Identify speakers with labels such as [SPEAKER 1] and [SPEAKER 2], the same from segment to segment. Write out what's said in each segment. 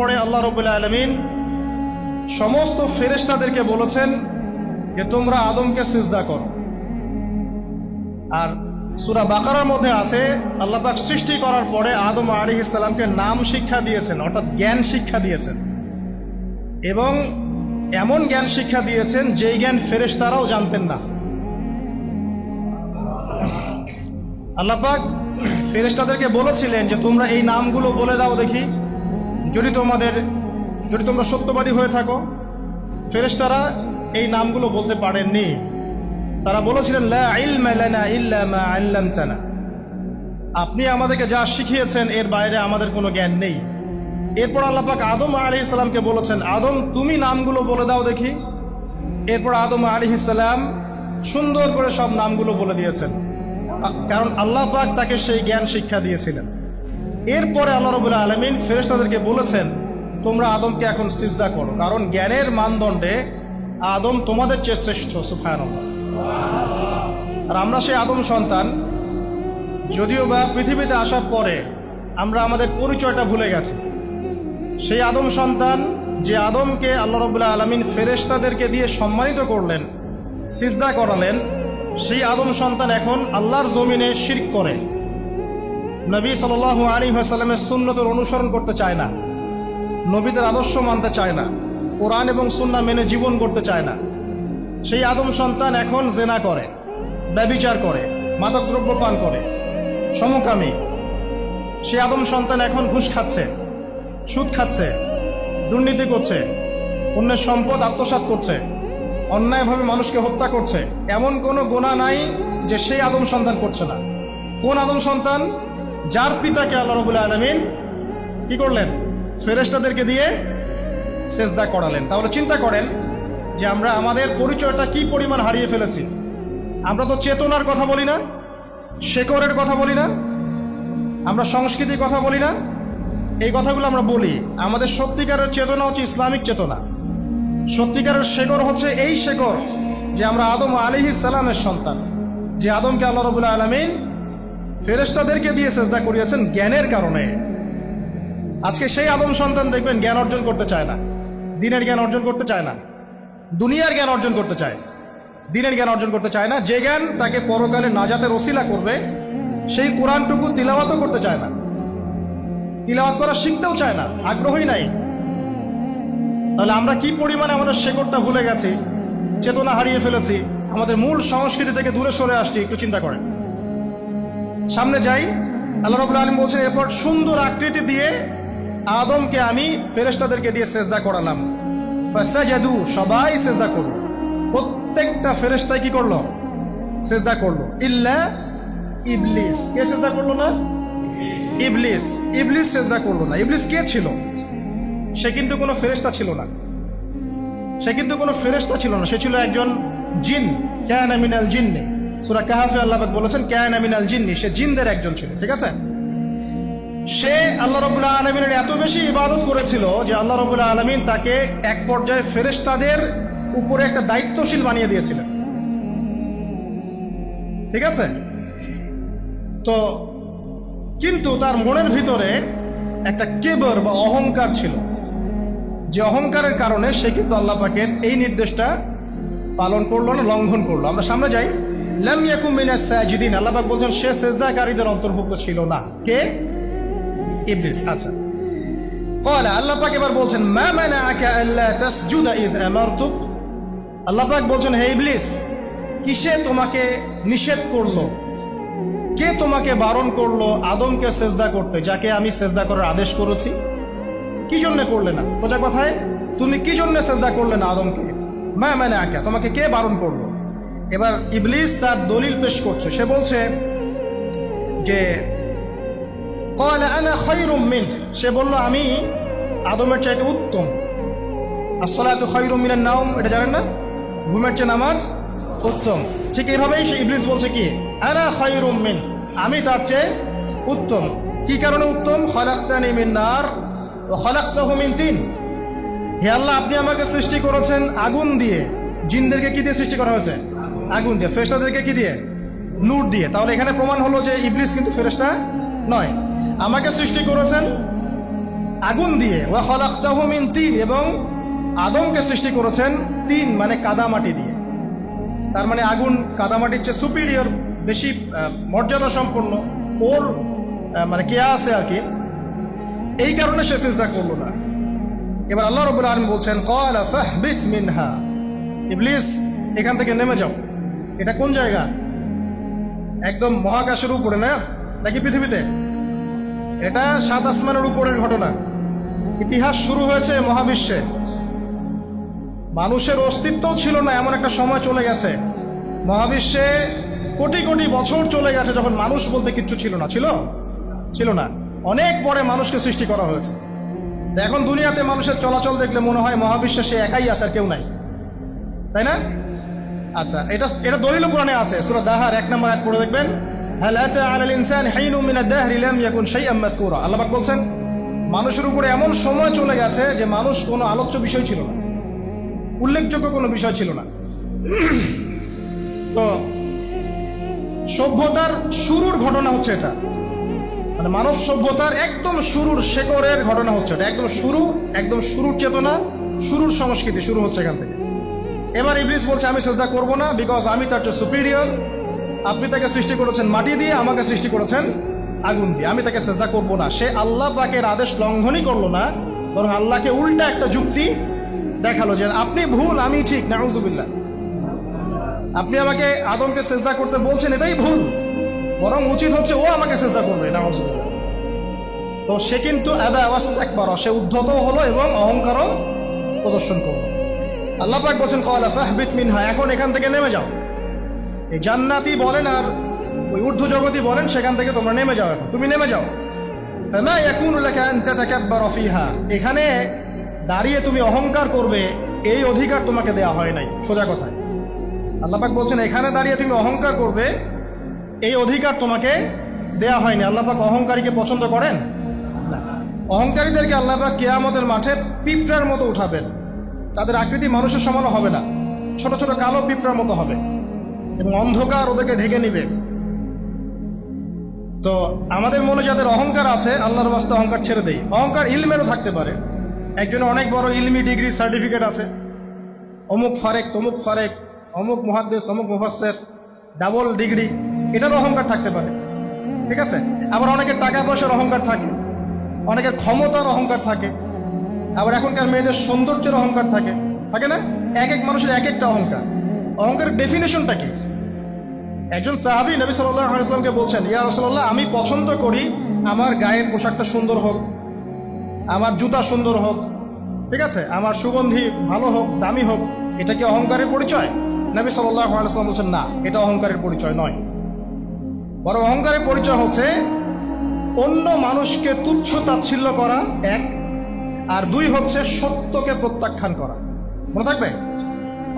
[SPEAKER 1] পরে আল্লাহ রাব্বুল আলামিন সমস্ত ফেরেশতাদেরকে বলেছেন যে তোমরা আদমকে সিজদা করো। আর সূরা বাকারার মধ্যে আছে আল্লাহ পাক সৃষ্টি করার পরে আদম আলাইহিস সালামকে নাম শিক্ষা দিয়েছেন, অর্থাৎ জ্ঞান শিক্ষা দিয়েছেন, এবং এমন জ্ঞান শিক্ষা দিয়েছেন যেই জ্ঞান ফেরেশতারাও জানতেন না। আল্লাহ পাক ফেরেশতাদেরকে বলেছিলেন যে তোমরা এই নামগুলো বলে দাও দেখি, যদি তোমরা সত্যবাদী হয়ে থাকো। ফেরেশতারা এই নামগুলো বলতে পারেননি। তারা বলেছিলেন লা ইলমা লানা ইল্লা মা আল্লামতানা, আপনি আমাদেরকে যা শিখিয়েছেন এর বাইরে আমাদের কোনো জ্ঞান নেই। এরপর আল্লাহ পাক আদম আলাইহিস সালামকে বলেছেন আদম তুমি নামগুলো বলে দাও দেখি। এরপর আদম আলাইহিস সালাম সুন্দর করে সব নামগুলো বলে দিয়েছেন, কারণ আল্লাহ পাক তাকে সেই জ্ঞান শিক্ষা দিয়েছিলেন। এরপরে আল্লাহ রাব্বুল আলামিন ফেরেশতাদেরকে বলেছেন তোমরা আদমকে এখন সিজদা করো, কারণ জ্ঞানের মানদণ্ডে আদম তোমাদের চেয়ে শ্রেষ্ঠ। সুবহানাল্লাহ। আর আমরা সেই আদম সন্তান, যদিও বা পৃথিবীতে আসার পরে আমরা আমাদের পরিচয়টা ভুলে গেছি। সেই আদম সন্তান যে আদমকে আল্লাহ রাব্বুল আলামিন ফেরেশতাদেরকে দিয়ে সম্মানিত করলেন, সিজদা করালেন, সেই আদম সন্তান এখন আল্লাহর জমিনে শিরক করে, নবী সাল্লাল্লাহু আলাইহি ওয়াসাল্লামের সুন্নতের অনুসরণ করতে চায় না, নবীদের আদর্শ মানতে চায় না, কোরআন এবং সুন্নাহ মেনে জীবন করতে চায় না। সেই আদম সন্তান এখন জেনা করে, ব্যভিচার করে, মাদকদ্রব্য পান করে, সমকামী। সেই আদম সন্তান এখন ঘুষ খাচ্ছে, সুদ খাচ্ছে, দুর্নীতি করছে, অন্যের সম্পদ আত্মসাৎ করছে, অন্যায়ভাবে মানুষকে হত্যা করছে। এমন কোনো গুনাহ নাই যে সেই আদম সন্তান করছে না। কোন আদম সন্তান? যার পিতাকে আল্লাহ রাব্বুল আলামিন কি করলেন? ফেরেশতাদেরকে দিয়ে সেজদা করালেন। তাহলে চিন্তা করেন যে আমরা আমাদের পরিচয়টা কি পরিমাণ হারিয়ে ফেলেছি। আমরা তো চেতনার কথা বলি না, শেকড়ের কথা বলি না, আমরা সংস্কৃতির কথা বলি না। এই কথাগুলো আমরা বলি। আমাদের সত্যিকারের চেতনা হচ্ছে ইসলামিক চেতনা। সত্যিকারের শেকড় হচ্ছে এই শেকড় যে আমরা আদম আলাইহিস সালামের সন্তান, যে আদমকে আল্লাহ রাব্বুল আলামিন ফেরেশতাদেরকে দিয়ে সেজদা করিয়েছেন জ্ঞানের কারণে। আজকে সেই আদম সন্তান দেখবেন জ্ঞান অর্জন করতে চায় না, দিনের জ্ঞান অর্জন করতে চায় না, দুনিয়ার জ্ঞান অর্জন করতে চায়, দিনের জ্ঞান অর্জন করতে চায় না। যে জ্ঞান তাকে পরকালে নাজাতের ওসিলা করবে সেই কোরআনটুকু তিলাওয়াতও করতে চায় না, তিলাওয়াত করা শিখতেও চায় না, আগ্রহই নাই। তাহলে আমরা কি পরিমাণে আমাদের শেকড়টা ভুলে গেছি, চেতনা হারিয়ে ফেলেছি, আমাদের মূল সংস্কৃতি থেকে দূরে সরে আসছি। একটু চিন্তা করেন। সামনে যাই, আল্লাহ রাব্বুল আলামিন বলছেন এরপর সুন্দর আকৃতি দিয়ে আদমকে আমি ফেরেশতাদেরকে দিয়ে সেজদা করালাম। ফাসাজাদু, সবাই সেজদা করলো, প্রত্যেকটা ফেরেশতাই কি করলো? সেজদা করলো। ইল্লা ইবলিস। কে সেজদা করলো না? ইবলিস। ইবলিস সেজদা করলো না। ইবলিস কে ছিল? সে কিন্তু কোনো ফেরেশতা ছিল না। সে ছিল একজন জিন। কানা মিনাল জিন্নি। সূরা কাহফে আল্লাহ পাক বলেছেন কানা মিনাল জিন্নি, সে জিনদের একজন ছিল। ঠিক আছে? সে আল্লাহ রাব্বুল আলামিনের এত বেশি ইবাদত করেছিল যে আল্লাহ রাব্বুল আলামিন তাকে এক পর্যায়ে ফেরেশতাদের উপরে একটা দায়িত্বশীল বানিয়ে দিয়েছিলেন। ঠিক আছে? তো কিন্তু তার মনের ভিতরে একটা কিবর বা অহংকার ছিল, যে অহংকারের কারণে সে কিন্তু আল্লাহ পাকের এই নির্দেশটা পালন করলো না, লঙ্ঘন করলো। আমরা সামনে যাই। লাম ইয়াকুম মিনাস সাজিদিন, আল্লাহ পাক বলছেন সে সেজদাকারীদের অন্তর্ভুক্ত ছিল না। কে? ইবলিস। আচ্ছা, ক্বালা, আল্লাহ পাক এবার বলছেন মা মানাআকা আল্লা তাসজুদা ইয আমারতুক। আল্লাহ পাক বলছেন হে ইবলিস, কিসে তোমাকে নিষেধ করলো, কে তোমাকে বারণ করলো আদমকে সেজদা করতে, যাকে আমি সেজদা করার আদেশ করেছি? কি জন্য করলে না? সোজা কথায় তুমি কি জন্য সেজদা করলে না আদমকে? মা মানাআকা, তোমাকে কে বারণ করলো? এবার ইবলিস তার দলিল পেশ করছে। সে বলছে যে ক্বালা আনা খায়রুম মিন, সে বলল আমি আদমের চাইতে উত্তম। আসসালাতু খায়রুম মিনান নাওম, এটা জানেন না? ঘুমের চেয়ে নামাজ উত্তম। ঠিক এইভাবেই সে ইবলিস বলছে কি আনা খায়রুম মিন, আমি তার চেয়ে উত্তম। কি কারণে উত্তম? খালাকতানি মিন নার ওয়া খালাকতাহু মিন তিন। হে আল্লাহ, আপনি আমাকে সৃষ্টি করেছেন আগুন দিয়ে। জিনদেরকে কি দিয়ে সৃষ্টি করা হয়েছে? আগুন দিয়ে। ফেরেশতাদেরকে কি দিয়ে? নূর দিয়ে। তাহলে এখানে প্রমাণ হলো যে ইবলিস কিন্তু ফেরেশতা নয়। আমাকে সৃষ্টি করেছেন আগুন দিয়ে, ওয়া খালাকতাহু মিন তিন, এবং আদমকে সৃষ্টি করেছেন তিন মানে কাদামাটি দিয়ে। তার মানে আগুন কাদামাটির চেয়ে সুপিরিয়র, বেশি মর্যাদা সম্পন্ন, ওর মানে কে আছে আর কি, এই কারণে সে সিজদা করলো না। এবার আল্লাহ রাব্বুল আলামিন বলছেন ক্বালা ফাহবিত মিনহা, ইবলিস এখান থেকে নেমে যাও। এটা কোন জায়গা? একদম মহাকাশের উপরে না, নাকি পৃথিবীতে? এটা 7 আসমানের উপরের ঘটনা। ইতিহাস শুরু হয়েছে মহাবিশ্বে। মানুষের অস্তিত্বও ছিল না, এমন একটা সময় চলে গেছে মহাবিশ্বে। কোটি কোটি বছর চলে গেছে যখন মানুষ বলতে কিচ্ছু ছিল না। ছিল না। অনেক পরে মানুষকে সৃষ্টি করা হয়েছে। এখন দুনিয়াতে মানুষের চলাচল দেখলে মনে হয় মহাবিশ্বে সে একাই আছে, আর কেউ নাই, তাই না? আচ্ছা, এটা দলিল কোরআনে আছে। সূরা দাহার 1 নম্বর আয়াত পড়ে দেখবেন, হাল আতা আলাল ইনসানি হিনুম মিনাদ দাহরি লাম ইয়াকুন শাইআম মাযকুরা। আল্লাহ পাক বলছেন মানুষের উপরে এমন সময় চলে গেছে যে মানুষ কোনো আলোচ্য বিষয় ছিল না, উল্লেখযোগ্য কোনো বিষয় ছিল না। তো সভ্যতার শুরুর ঘটনা হচ্ছে এটা, মানে মানব সভ্যতার একদম শুরুর শেকড়ের ঘটনা হচ্ছে এটা। একদম শুরুর চেতনা, শুরুর সংস্কৃতি শুরু হচ্ছে এখান থেকে। এবার ইবলিস বলছে আমি সিজদা করব না, বিকজ আমি তার চেয়ে সুপিরিয়র। আপনি তাকে সৃষ্টি করেছেন মাটি দিয়ে, আমাকে সৃষ্টি করেছেন আগুন দিয়ে, আমি তাকে সিজদা করব না। সে আল্লাহ পাকের আদেশ লঙ্ঘনই করলো না, বরং আল্লাহকে উল্টা একটা যুক্তি দেখালো যে আপনি ভুল, আমি ঠিক। নাউজুবিল্লাহ, আপনি আমাকে আদমকে সিজদা করতে বলছেন, এটাই ভুল, বরং উচিত হচ্ছে ও আমাকে সিজদা করবে। নাউজুবিল্লাহ। তো সে কিন্তু আবা ওয়াস্তাকবার, সে উদ্ধত হলো এবং অহংকারও প্রদর্শন করলো। আল্লাহ পাক বলেন ক্বালা ফাহবিত মিনহা, এখন এখান থেকে নেমে যাও। এই জান্নাতি বলেন আর ওই ঊর্ধ্ব জগতই বলেন, সেখান থেকে তোমরা নেমে যাও, এখন তুমি নেমে যাও। ফামা ইয়াকুনু লাকা আন তাতাকাব্বারা ফিহা, এখানে দাঁড়িয়ে তুমি অহংকার করবে এই অধিকার তোমাকে দেয়া হয় নাই। সোজা কথায় আল্লাহ পাক বলছেন এখানে দাঁড়িয়ে তুমি অহংকার করবে এই অধিকার তোমাকে দেয়া হয়নি। আল্লাহ পাক অহংকারীকে পছন্দ করেন না। অহংকারীদেরকে আল্লাহ পাক কিয়ামতের মাঠে পিঁপড়ার মতো উঠাবেন। তাদের আকৃতি মানুষের সমানও হবে না, ছোট ছোট কালো পিঁপড়ার মতো হবে, এবং অন্ধকার ওদেরকে ঢেকে নিবে। তো আমাদের মনে যাদের অহংকার আছে, আল্লাহর ওয়াস্তে অহংকার ছেড়ে দেই। অহংকার ইলমেরও থাকতে পারে। একজনের অনেক বড় ইলমি ডিগ্রি সার্টিফিকেট আছে, অমুক ফারেক তমুক ফারেক, অমুক মুহাদ্দিস অমুক মুফাসসির, ডাবল ডিগ্রি, এটার অহংকার থাকতে পারে, ঠিক আছে? আবার অনেকের টাকা পয়সার অহংকার থাকে, অনেকের ক্ষমতার অহংকার থাকে, আবার এখনকার মেয়েদের সৌন্দর্যের অহংকার থাকে, থাকে না? এক এক মানুষের এক একটা অহংকার। অহংকারের ডেফিনেশনটা কি? একজন সাহাবী নবী সাল্লাল্লাহু আলাইহি ওয়াসাল্লামকে বলছেন, ইয়া রাসূলুল্লাহ, আমি পছন্দ করি আমার গায়ের পোশাকটা সুন্দর হোক, আমার জুতা সুন্দর হোক, ঠিক আছে, আমার সুগন্ধি ভালো হোক, দামি হোক। এটা কি অহংকারের পরিচয়? নবী সাল্লাল্লাহু আলাইহি ওয়াসাল্লাম বলছেন না, এটা অহংকারের পরিচয় নয়। বরং অহংকারের পরিচয় হচ্ছে অন্য মানুষকে তুচ্ছ তাচ্ছিল্য করা, এক, আর দুই হচ্ছে সত্যকে প্রত্যাখ্যান করা। মনে থাকবে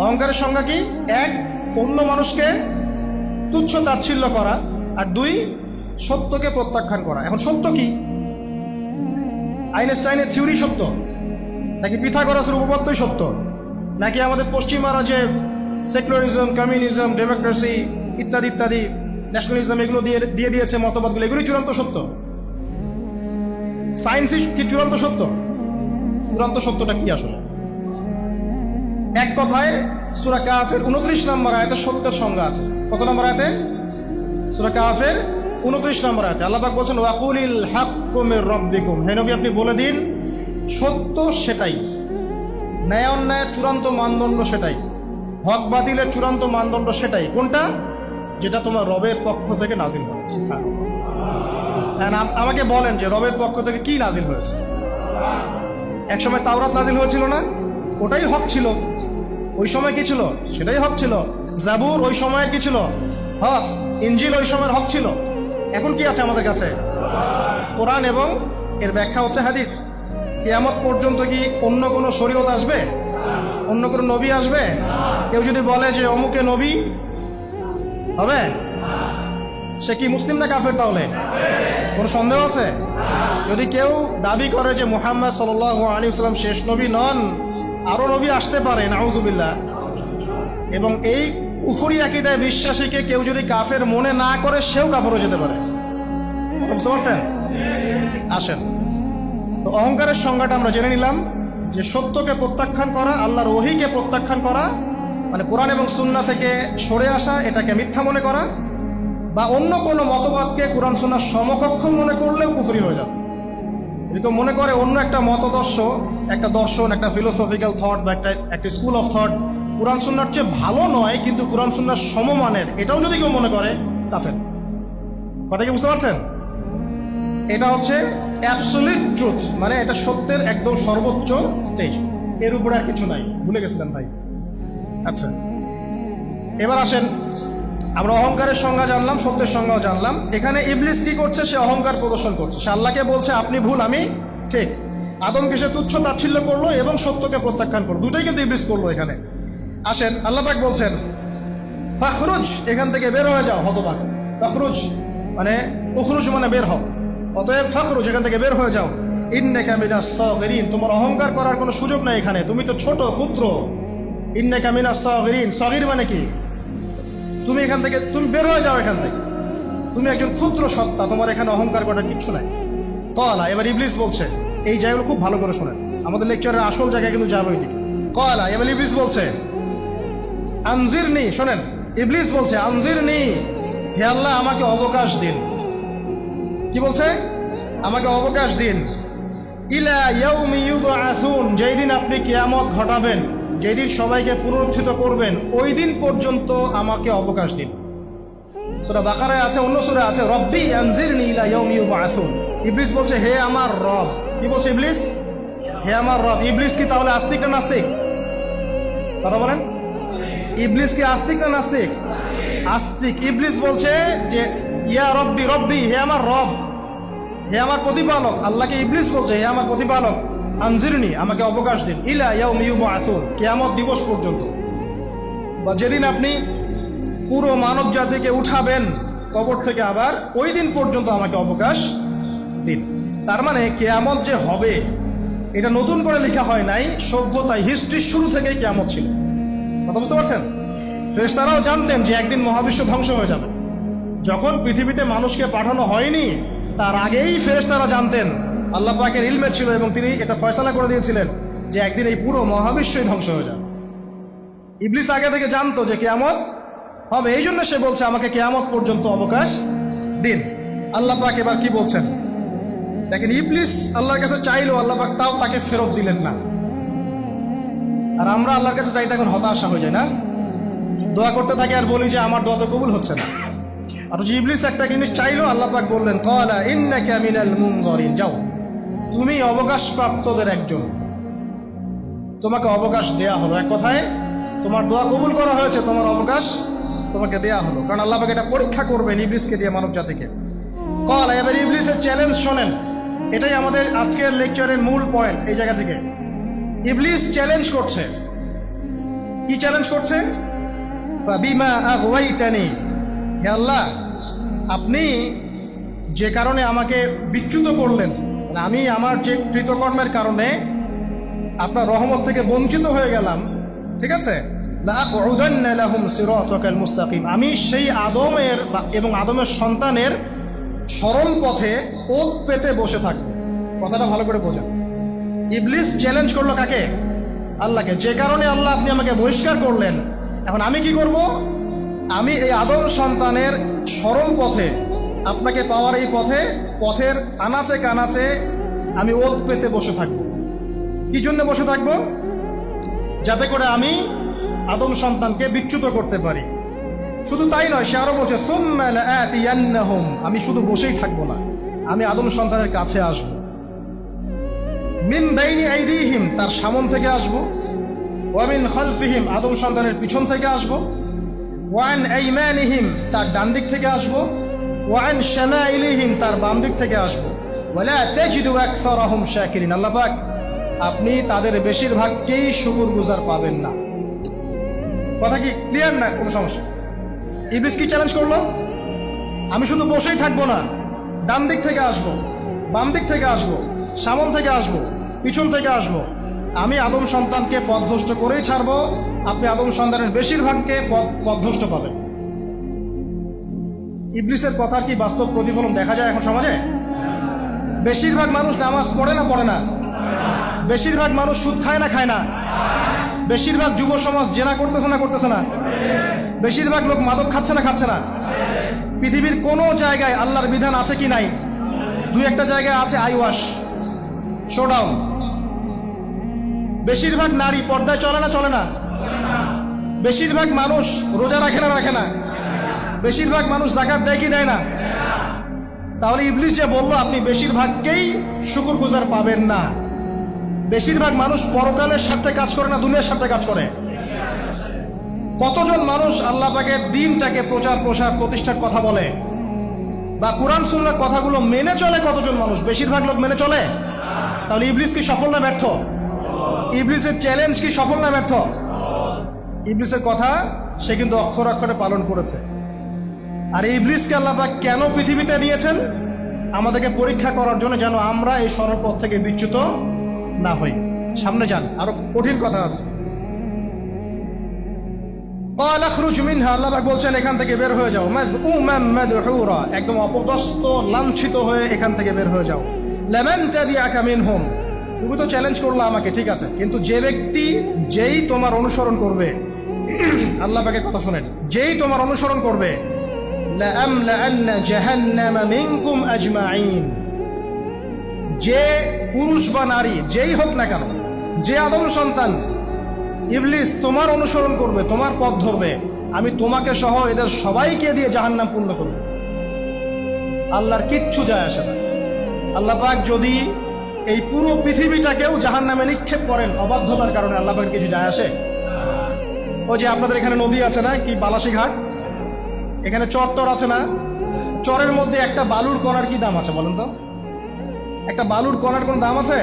[SPEAKER 1] অহংকারের সংজ্ঞা কি? এক, অন্য মানুষকে তুচ্ছ তাচ্ছিল্য করা, আর দুই, সত্যকে প্রত্যাখ্যান করা। এখন সত্য কি? আইনস্টাইনের থিওরি সত্য, নাকি পিথাগোরাসের উপপাদ্যই সত্য, নাকি আমাদের পশ্চিমারা যে সেকুলারিজম, কমিউনিজম, ডেমোক্রেসি ইত্যাদি ইত্যাদি, ন্যাশনালিজম এগুলো দিয়ে দিয়েছে মতবাদগুলো, এগুলি চূড়ান্ত সত্য? সায়েন্সই কি চূড়ান্ত সত্য? চূড়ান্ত সত্যটা কি আসলে? এক কথায় সূরা কাহফের 29 নম্বর আয়াতে সত্যের সংজ্ঞা আছে। কত নম্বর আয়াতে? সূরা কাহফের 29 নম্বর আয়াতে আল্লাহ পাক বলেন ওয়াকুলিল হাক্কু মির রাব্বিকুম, হে নবী আপনি বলে দিন সত্য সেটাই, ন্যায় অন্যায়ের চূড়ান্ত মানদণ্ড সেটাই, হক বাতিলের চূড়ান্ত মানদণ্ড সেটাই। কোনটা? যেটা তোমার রবের পক্ষ থেকে নাজিল হয়েছে। আমাকে বলেন যে রবের পক্ষ থেকে কি নাজিল হয়েছে? একসময় তাওরাত নাজিল হয়েছিল না? ওটাই হক ছিল। ওই সময় কি ছিল? সেটাই হক ছিল। জাবুর ওই সময়ের কি ছিল? হক। ইনজিল ওই সময়ের হক ছিল। এখন কি আছে আমাদের কাছে? কোরআন, এবং এর ব্যাখ্যা হচ্ছে হাদিস। কিয়ামত পর্যন্ত কি অন্য কোনো শরীয়ত আসবে? অন্য কোনো নবী আসবে? কেউ যদি বলে যে অমুকে নবী হবে, সে কি মুসলিম না কাফের? তাহলে কোনো সন্দেহ আছে? যদি কেউ দাবি করে যে মুহাম্মদ সাল্লাল্লাহু আলাইহি ওয়াসাল্লাম শেষ নবী নন, আরো নবী আসতে পারে, নাউজুবিল্লাহ, এবং এই কুফরি আকীদায় বিশ্বাসীকে কেউ যদি কাফের মনে না করে, সেও কাফের হয়ে যেতে পারে। বুঝতে পারছেন? আসেন, তো অহংকারের সংজ্ঞাটা আমরা জেনে নিলাম যে সত্যকে প্রত্যাখ্যান করা, আল্লাহর ওহীকে প্রত্যাখ্যান করা, মানে কোরআন এবং সুন্নাহ থেকে সরে আসা, এটাকে মিথ্যা মনে করা, বা অন্য কোনো মতবাদকে কোরআন সুন্নাহর সমকক্ষ মনে করলেও কুফরি হয়ে যাবে। এরকম মনে করে অন্য একটা মতদর্শ, একটা দর্শন, একটা ফিলোসফিক্যাল থট বা একটা স্কুল অফ থট কোরআন সুন্নাহর চেয়ে ভালো নয় কিন্তু কোরআন সুন্নাহর সমমানের, এটাও যদি কেউ মনে করে কাফের। কথা কি বুঝতে পারছেন? এটা হচ্ছে অ্যাবসলিউট ট্রুথ, মানে এটা সত্যের একদম সর্বোচ্চ স্টেজ, এর উপরে আর কিছু নাই। ভুলে গেছিলেন ভাই? আচ্ছা, এবার আসেন, আমরা অহংকারের সংজ্ঞা জানলাম, সত্যের সংজ্ঞাও জানলাম। এখানে ইবলিস কি করছে? সে অহংকার প্রদর্শন করছে। সে আল্লাহকে বলছে আপনি ভুল, আমি ঠিক। আদমকে সে তুচ্ছ তাচ্ছিল্য করলো এবং সত্যকে প্রত্যাখ্যান করলো, দুটোই কিন্তু ইবলিস করলো এখানে। আসেন, আল্লাহ পাক বলছেন ফাখরুজ, এখান থেকে বের হয়ে যাও হতভাগ। ফাখরুজ মানে উখরুজ মানে বের হও, অতএব ফাখরুজ, এখান থেকে বের হয়ে যাও। ইন্নাকা মিনাস সাগিরিন, তোমার অহংকার করার কোনো সুযোগ নাই এখানে, তুমি তো ছোট পুত্র। ইন্নাকা মিনাস সাগিরিন, সাগির মানে কি? তুমি এখান থেকে, তুমি বের হয়ে যাও এখান থেকে, তুমি একজন ক্ষুদ্র সত্তা, তোমার এখানে অহংকার করার কিচ্ছু নাই। কলা, এবার ইবলিস বলছে, এই জায়গাগুলো খুব ভালো করে শোনেন, আমাদের লেকচারের আসল জায়গায় কিন্তু যাবে ওইদিকে। কলা, এবার ইবলিস বলছে আনজিরনি, শোনেন, ইবলিস বলছে আনজিরনি, হে আল্লাহ আমাকে অবকাশ দিন। কি বলছে? আমাকে অবকাশ দিন। ইলা ইয়াউমি ইউবআসুন, যেই দিন আপনি কিয়ামত ঘটাবেন, যেই দিন সবাইকে পুনরুত্থিত করবেন, ওই দিন পর্যন্ত আমাকে অবকাশ দিন। সূরা বাকারায় আছে, অন্য সূরা আছে, রব্বি আনজিরনি ইলা ইয়াউমি ইউবআসুন। ইবলিস বলছে হে আমার রব। কি বলছে ইবলিস? হে আমার রব। ইবলিস কি তাহলে আস্তিক না নাস্তিক? কথা বলেন, ইবলিস কি আস্তিক না নাস্তিক? আস্তিক। ইবলিস বলছে যে ইয়া রব্বি, রব্বি হে আমার রব, হে আমার প্রতিপালক। আল্লাহকে ইবলিস বলছে হে আমার প্রতিপালক, আনজিরনি আমাকে অবকাশ দিন, ইলা ইয়াউমি ইউবআসুন, কিয়ামত দিবস পর্যন্ত, বা যেদিন আপনি পুরো মানব জাতিকে উঠাবেন কবর থেকে, আবার ওই দিন পর্যন্ত আমাকে অবকাশ দিন। তার মানে কিয়ামত যে হবে এটা নতুন করে লেখা হয় নাই, সভ্যতায় হিস্ট্রির শুরু থেকেই কিয়ামত ছিল। কথা বুঝতে পারছেন? ফেরেশতারাও জানতেন যে একদিন মহাবিশ্ব ধ্বংস হয়ে যাবে। যখন পৃথিবীতে মানুষকে পাঠানো হয়নি তার আগেই ফেরেশতারা জানতেন, আল্লাহ পাকের ইলমে ছিল এবং তিনি এটা ফয়সালা করে দিয়েছিলেন যে একদিন এই পুরো মহাবিশ্বই ধ্বংস হয়ে যাবে। ইবলিস আগে থেকে জানতো যে কিয়ামত হবে, এই জন্য সে বলছে আমাকে কিয়ামত পর্যন্ত অবকাশ দিন। আল্লাহ পাক এবার কি বলছেন দেখেন, ইবলিস আল্লাহর কাছে চাইলো, আল্লাহ পাক তাও তাকে ফেরত দিলেন না। আর আমরা আল্লাহর কাছে চাইতে এখন হতাশা হয়ে যায় না, দোয়া করতে থাকি আর বলি যে আমার দোয়া তো কবুল হচ্ছে না। আর যে ইবলিস একটা জিনিস চাইলো, আল্লাহ পাক বললেন ক্বালা ইন্নাকা মিনাল মুনজারিন, যাও তুমি অবকাশপ্রাপ্তদের একজন, তোমাকে অবকাশ দেয়া হলো। এক কথায় তোমার দোয়া কবুল করা হয়েছে, তোমার অবকাশ তোমাকে দেয়া হলো, কারণ আল্লাহ পাক এটা পরীক্ষা করবেন ইবলিসকে দিয়ে, মানব জাতিকে। ক্বালা, এবার ইবলিসের চ্যালেঞ্জ শোনেন, এটাই আমাদের আজকের লেকচারের মূল পয়েন্ট। এই জায়গা থেকে ইবলিস চ্যালেঞ্জ করছে। কি চ্যালেঞ্জ করছে? ফাবিমা আগওয়াইতানি, হে আল্লাহ আপনি যে কারণে আমাকে বিচ্যুত করলেন, আমি আমার যে কৃতকর্মের কারণে আপনার রহমত থেকে বঞ্চিত হয়ে গেলাম, ঠিক আছে, লাআকউদান্না লাহুম সিরাতাকাল মুস্তাকিম, আমি সেই আদমের এবং আদমের সন্তানের সরল পথে ওত পেতে বসে থাকবো। কথাটা ভালো করে বোঝেন। ইবলিস চ্যালেঞ্জ করলো কাকে? আল্লাহকে। যে কারণে আল্লাহ আপনি আমাকে বহিষ্কার করলেন, এখন আমি কি করব? আমি এই আদম সন্তানের সরল পথে, আপনাকে পাওয়ার এই পথের আনাচে কানাচে আমি ওত পেতে বসে থাকব। কি জন্য বসে থাকব? যাতে করে আমি আদম সন্তানকে বিচ্যুত করতে পারি। শুধু তাই নয়, সে আরো বলছে সুম্মা লাআতিয়ান্নাহুম, আমি শুধু বসেই থাকবো না, আমি আদম সন্তানের কাছে আসবো। মিন বাইনি আইদিহিম, তার সামন থেকে আসবো, ওয়া মিন খালফিহিম, আদম সন্তানের পিছন থেকে আসবো, ওয়া আন আইমানিহিম, তার ডান দিক থেকে আসবো, ওয়া আন শামাইলিহিম, তার বাম দিক থেকে আসবো। ওয়ালা তাজিদু আকসারাহুম শাকিরিন, আল্লাহ পাক আপনি তাদের বেশিরভাগকেই শুকরগুজার পাবেন না। কথা কি ক্লিয়ার না? কোনো সমস্যা? ইবলিস কি চ্যালেঞ্জ করলো? আমি শুধু বসেই থাকবো না, ডান দিক থেকে আসবো, বাম দিক থেকে আসবো, সামন থেকে আসবো, পিছন থেকে আসবো, আমি আদম সন্তানকে পথভ্রষ্ট করেই ছাড়বো, আপনি আদম সন্তানের বেশিরভাগকে পথভ্রষ্ট পাবেন। ইবলিসের কথার কি বাস্তব প্রতিফলন দেখা যায় এখন সমাজে? বেশিরভাগ মানুষ নামাজ পড়ে না পড়ে না? বেশিরভাগ মানুষ সুদ খায় না খায় না? বেশিরভাগ যুব সমাজ জেনা করতেছে না করতেছে না? বেশিরভাগ লোক মাদক খাচ্ছে না খাচ্ছে না? পৃথিবীর কোনো জায়গায় আল্লাহর বিধান আছে কি নাই? দুই একটা জায়গায় আছে আই ওয়াশ, শোডাউন। বেশিরভাগ নারী পর্দায় চলে না চলে না? বেশিরভাগ মানুষ রোজা রাখে না রাখে না? বেশিরভাগ মানুষ যাকাত দেয় কি দেয় না? তাহলে ইবলিস যে বললো আপনি বেশিরভাগকেই শুকরগুজার পাবেন না। বেশিরভাগ মানুষ পরকালের স্বার্থে কাজ করে না দুনিয়ার স্বার্থে কাজ করে? কতজন মানুষ আল্লাহ পাকের দ্বীনটাকে প্রচার প্রসার প্রতিষ্ঠার কথা বলে বা কোরআন সুন্নাহর কথাগুলো মেনে চলে? কতজন মানুষ? বেশিরভাগ লোক মেনে চলে? তাহলে ইবলিস কি সফল না ব্যর্থ? ইবলিসের চ্যালেঞ্জ কি সফল না ব্যর্থ? ইবলিসের কথা সে কিন্তু অক্ষর অক্ষরে পালন করেছে। আর ইবলিসকে আল্লাহ পাক কেন পৃথিবীতে নিয়েছেন? আমাদেরকে পরীক্ষা করার জন্য, যেন আমরা এই সরল পথ থেকে বিচ্যুত না হই। সামনে যান, আরো কঠিন কথা আছে। ক্বাল আখরুজ মিনহা, আল্লাহ পাক বলছেন এখান থেকে বের হয়ে যাও। মাযউমান মাদহুরা, একদম অপদস্থ লাঞ্ছিত হয়ে এখান থেকে বের হয়ে যাও। লামান তাবিআকা মিনহুম, তুমি তো চ্যালেঞ্জ করলা আমাকে, ঠিক আছে, কিন্তু যে ব্যক্তি যেই তোমার অনুসরণ করবে, আল্লাহ পাকের কথা শুনেন, যেই তোমার অনুসরণ করবে, লাআমলাআন্না জাহান্নামা মিনকুম আজমাইন, যে পুরুষ বা নারী যেই হোক না কেন, যে আদম সন্তান ইবলিস তোমার অনুসরণ করবে, তোমার পথ ধরবে, আমি তোমাকে সহ এদের সবাইকে দিয়ে জাহান্নাম পূর্ণ করব। আল্লাহর কিচ্ছু যায় আসে না। আল্লাহ পাক যদি এই পুরো পৃথিবীটাকেও জাহান্নামে নিক্ষেপ করেন অবাধ্যতার কারণে, আল্লাহ পাকের কিছু যায় আসে? ওই যে আপনাদের এখানে নদী আছে না, কি বালাসী ঘাট, এখানে চর আছে না, চরের মধ্যে একটা বালুর কণার কি দাম আছে বলেন তো? একটা বালুর কণার কোন দাম আছে?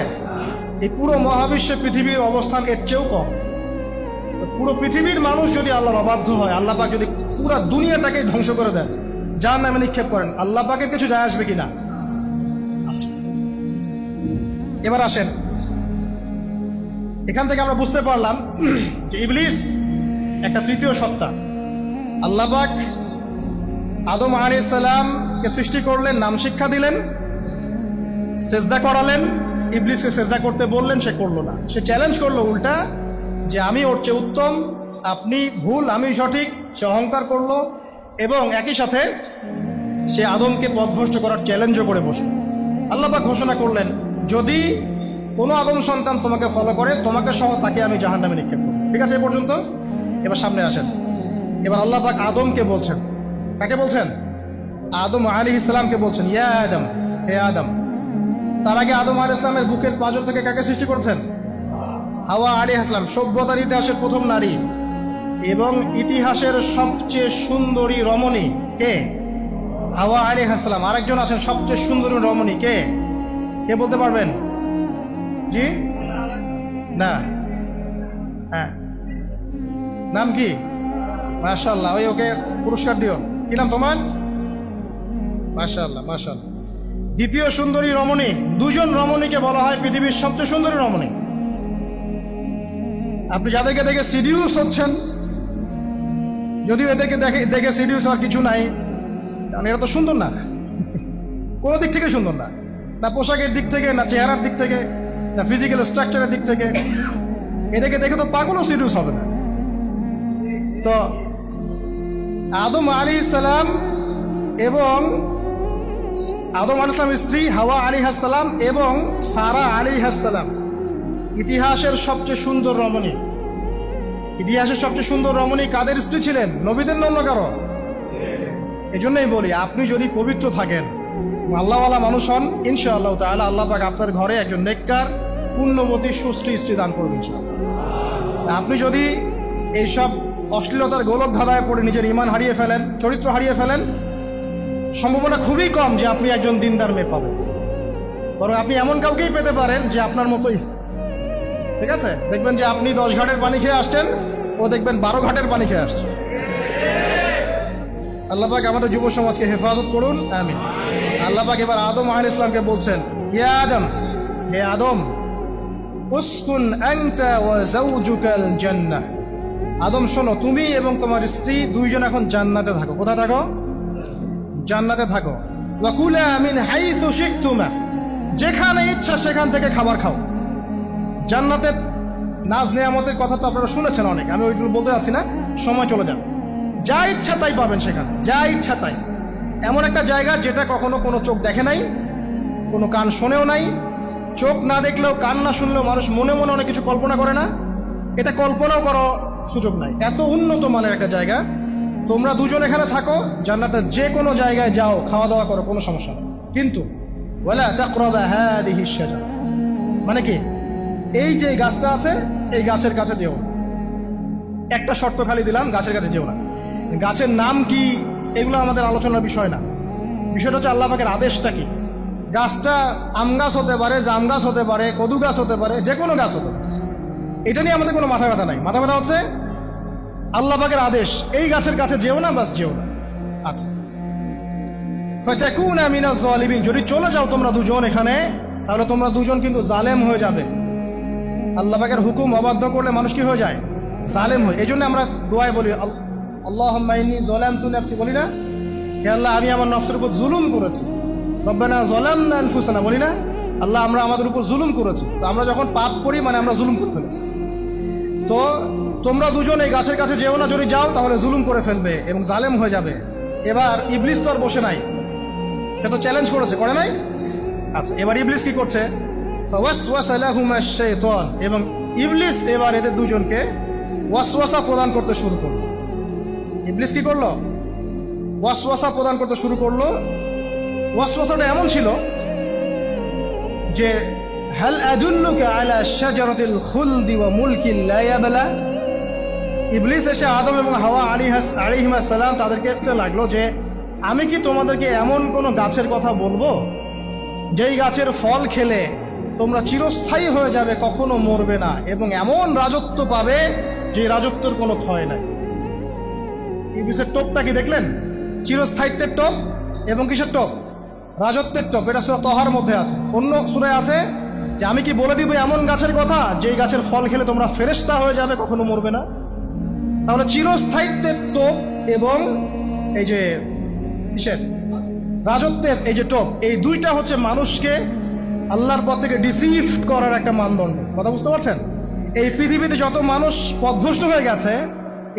[SPEAKER 1] এই পুরো মহাবিশ্বে পৃথিবীর অবস্থান এর চেয়েও কম। পুরো পৃথিবীর মানুষ যদি আল্লাহর অবাধ্য হয়, আল্লাহ পাক যদি পুরো দুনিয়াটাকে ধ্বংস করে দেন, জাহান্নামে নিক্ষেপ করেন, আল্লাহ পাকের কিছু যায় আসবে কিনা? এবার আসেন, এখান থেকে আমরা বুঝতে পারলাম যে ইবলিস একটা তৃতীয় সত্তা। আল্লাহ পাক আদম আলাইহিস সালামকে সৃষ্টি করলেন, নাম শিক্ষা দিলেন, সেজদা করালেন, ইবলিসকে সেজদা করতে বললেন, সে করলো না। সে চ্যালেঞ্জ করলো উল্টা যে আমি ওর চেয়ে উত্তম, আপনি ভুল, আমি সঠিক। সে অহংকার করলো এবং একই সাথে সে আদমকে পথভ্রষ্ট করার চ্যালেঞ্জও করে বসল। আল্লাহ পাক ঘোষণা করলেন, যদি কোনো আদম সন্তান তোমাকে ফলো করে, তোমাকে সহ তাকে আমি জাহান্নামে নিক্ষেপ করব। ঠিক আছে, এ পর্যন্ত। এবার সামনে আসেন। এবার আল্লাহ পাক আদমকে বলছেন, কাকে বলছেন? আদম আলাইহিস সালামকে বলছেন, ইয়া আদম, হে আদম। তার আগে আদম আলাইহিস সালামের বুকের পাঁজর থেকে কাকে সৃষ্টি করছেন? হাওয়া আলাইহিস সালাম, সভ্যতার ইতিহাসের প্রথম নারী এবং ইতিহাসের সবচেয়ে সুন্দরী রমণী কে? হাওয়া আলাইহিস সালাম। আরেকজন আছেন সবচেয়ে সুন্দরী রমণী, কে? কে বলতে পারবেন? জি না? হ্যাঁ, নাম কি? মাশাআল্লাহ, ওই ওকে পুরস্কার দিও। কি নাম তোমার? মাশাআল্লাহ মাশাআল্লাহ। দ্বিতীয় সুন্দরী রমণী, দুজন রমণীকে বলা হয় পৃথিবীর সবচেয়ে সুন্দরী রমণী। আপনি যাদেরকে দেখে সিডিউস হচ্ছেন, যদিও এদেরকে দেখে সিডিউস হওয়ার কিছু নাই, কারণ এরা তো সুন্দর না, কোনো দিক থেকে সুন্দর না, না পোশাকের দিক থেকে, না চেহারার দিক থেকে, না ফিজিক্যাল স্ট্রাকচারের দিক থেকে। এদেরকে দেখে তো পাগলও সিডিউস হবে না। তো আদম আলাইহিস সালাম এবং আদম আলাইহিস সালামের স্ত্রী হাওয়া আলাইহিস সালাম এবং সারা আলাইহিস সালাম ইতিহাসের সবচেয়ে সুন্দর রমণী। ইতিহাসের সবচেয়ে সুন্দর রমণী কাদের স্ত্রী ছিলেন? নবীদের, অন্য কারো? এজন্যই বলি, আপনি যদি পবিত্র থাকেন, আল্লাহওয়ালা মানুষ হন, ইনশাআল্লাহ তাআলা আল্লাহ পাক আপনার ঘরে একজন নেককার পুণ্যবতী সুশ্রী স্ত্রী দান করবেন। আপনি যদি এইসব অশ্লীলতার গোলক ধাঁধায় পড়ে নিজের ঈমান হারিয়ে ফেলেন, চরিত্র হারিয়ে ফেলেন, সম্ভাবনা খুবই কম যে আপনি একজন দিনদার মেয়ে পাবেন। বরং আপনি এমন কাউকেই পেতে পারেন যে আপনার মতোই। ঠিক আছে, দেখবেন যে আপনি 10 ঘাটের পানি খেয়ে আসছেন, ও দেখবেন 12 ঘাটের পানি খেয়ে আসছে। আল্লাহ পাক আমাদের যুব সমাজকে হেফাজত করুন, আমিন। আল্লাহ পাক এবার আদম আলাইহিস সালামকে বলছেন, ইয়া আদম, হে আদম, উসকুন আনতা ওয়া যাওজুকাল জান্নাহ। আদম শোনো, তুমি এবং তোমার স্ত্রী দুইজন এখন জান্নাতে থাকো। কোথায় থাকো? জান্নাতে থাকো। ওয়া কুলা মিন হাইসু শি'তুমা, যেখানে ইচ্ছা সেখান থেকে খাবার খাও। জান্নাতের নাজ নেয়ামতের কথা তো আপনারা শুনেছেন অনেক, আমি ওইগুলো বলতে যাচ্ছি না, সময় চলে যাবে। যা ইচ্ছা তাই পাবেন সেখানে, যা ইচ্ছা তাই। এমন একটা জায়গা যেটা কখনো কোনো চোখ দেখে নাই, কোনো কান শোনেও নাই। চোখ না দেখলেও, কান না শুনলেও মানুষ মনে মনে অনেক কিছু কল্পনা করে না, এটা কল্পনাও করার সুযোগ নাই। এত উন্নত মানের একটা জায়গা। তোমরা দুজন এখানে থাকো, জান্নাতের যে কোনো জায়গায় যাও, খাওয়া দাওয়া করো, কোনো সমস্যা নেই। কিন্তু ওয়ালা তাকরাবা হাদিহিশ শাজারা, মানে কি, এই যে গাছটা আছে এই গাছের কাছে যেও। একটা শর্ত খালি দিলাম, গাছের কাছে যেও না। গাছের নাম কি এগুলো আমাদের আলোচনার বিষয় না। বিষয়টা হচ্ছে আল্লাহ পাকের আদেশটা কি। গাছটা আম গাছ হতে পারে, জাম গাছ হতে পারে, কদু গাছ হতে পারে, যে কোনো গাছ হতে পারে, এটা নিয়ে আমাদের কোনো মাথা ব্যথা নাই। মাথা ব্যথা হচ্ছে আল্লাহ পাকের আদেশ, এই গাছের কাছে যেও না, বাস যেও না। আচ্ছা, ফাতাকুনা মিনাজ জালিমিন, যদি চলে যাও তোমরা দুজন এখানে, তাহলে তোমরা দুজন কিন্তু জালেম হয়ে যাবে। আল্লাহ পাকের হুকুম অবাধ্য করলে মানুষ কি হয়ে যায়? জালেম হয়। এই জন্য আমরা দোয়ায় বলি আল্লাহুম্মা ইন্নী যালামতু নাফসি, বলি না? হে আল্লাহ, আমি আমার নফসের উপর জুলুম করেছি। রব্বানা যালামনা আনফুসানা, বলি না? আল্লাহ, আমরা আমাদের উপর জুলুম করেছি। তো আমরা যখন পাপ করি মানে আমরা জুলুম করে ফেলেছি। তো তোমরা দুজন এই গাছের কাছে যেও না, যদি যাও তাহলে জুলুম করে ফেলবে এবং জালেম হয়ে যাবে। এবার ইবলিস তো আর বসে নাই, সে তো চ্যালেঞ্জ করেছে, করে নাই? আচ্ছা, এবার ইবলিস কি করছে? ফাওয়াসওয়াসা লাহুমা শাইতান, এবং ইবলিস এবার এদের দুজনকে ওয়াসওয়াসা প্রদান করতে শুরু করলো। ইবলিস কি করলো? ওয়াসওয়াসা প্রদান করতে শুরু করলো। ওয়াসওয়াসাটা এমন ছিল যে হাল আদুল্লুকা আলা শাজারাতিল খুলদি ওয়া মুলকিন লা ইয়াবলা। ইবলিস এসে আদম এবং হাওয়া আলাইহিস সালাম তাদেরকে বলতে লাগলো যে আমি কি তোমাদেরকে এমন কোনো গাছের কথা বলবো যেই গাছের ফল খেলে তোমরা চিরস্থায়ী হয়ে যাবে, কখনো মরবে না, এবং এমন রাজত্ব পাবে যে রাজত্বের কোনো ক্ষয় নাই। ইবলিসের টোপটা কি দেখলেন? চিরস্থায়িত্বের টোপ এবং কিসের টোপ? রাজত্বের টোপ। এটা সূরা তহার মধ্যে আছে। অন্য সূরায় আছে যে আমি কি বলে দিব এমন গাছের কথা যেই গাছের ফল খেলে তোমরা ফেরেশতা হয়ে যাবে, কখনো মরবে না। তাহলে চিরস্থায়িত্বের টোপ এবং এই যে কিসের? রাজত্বের এই যে টোপ, এই দুইটা হচ্ছে মানুষকে আল্লাহর পথ থেকে ডিসিভ করার একটা মানদণ্ড। কথা বুঝতে পারছেন? এই পৃথিবীতে যত মানুষ পথভ্রষ্ট হয়ে গেছে,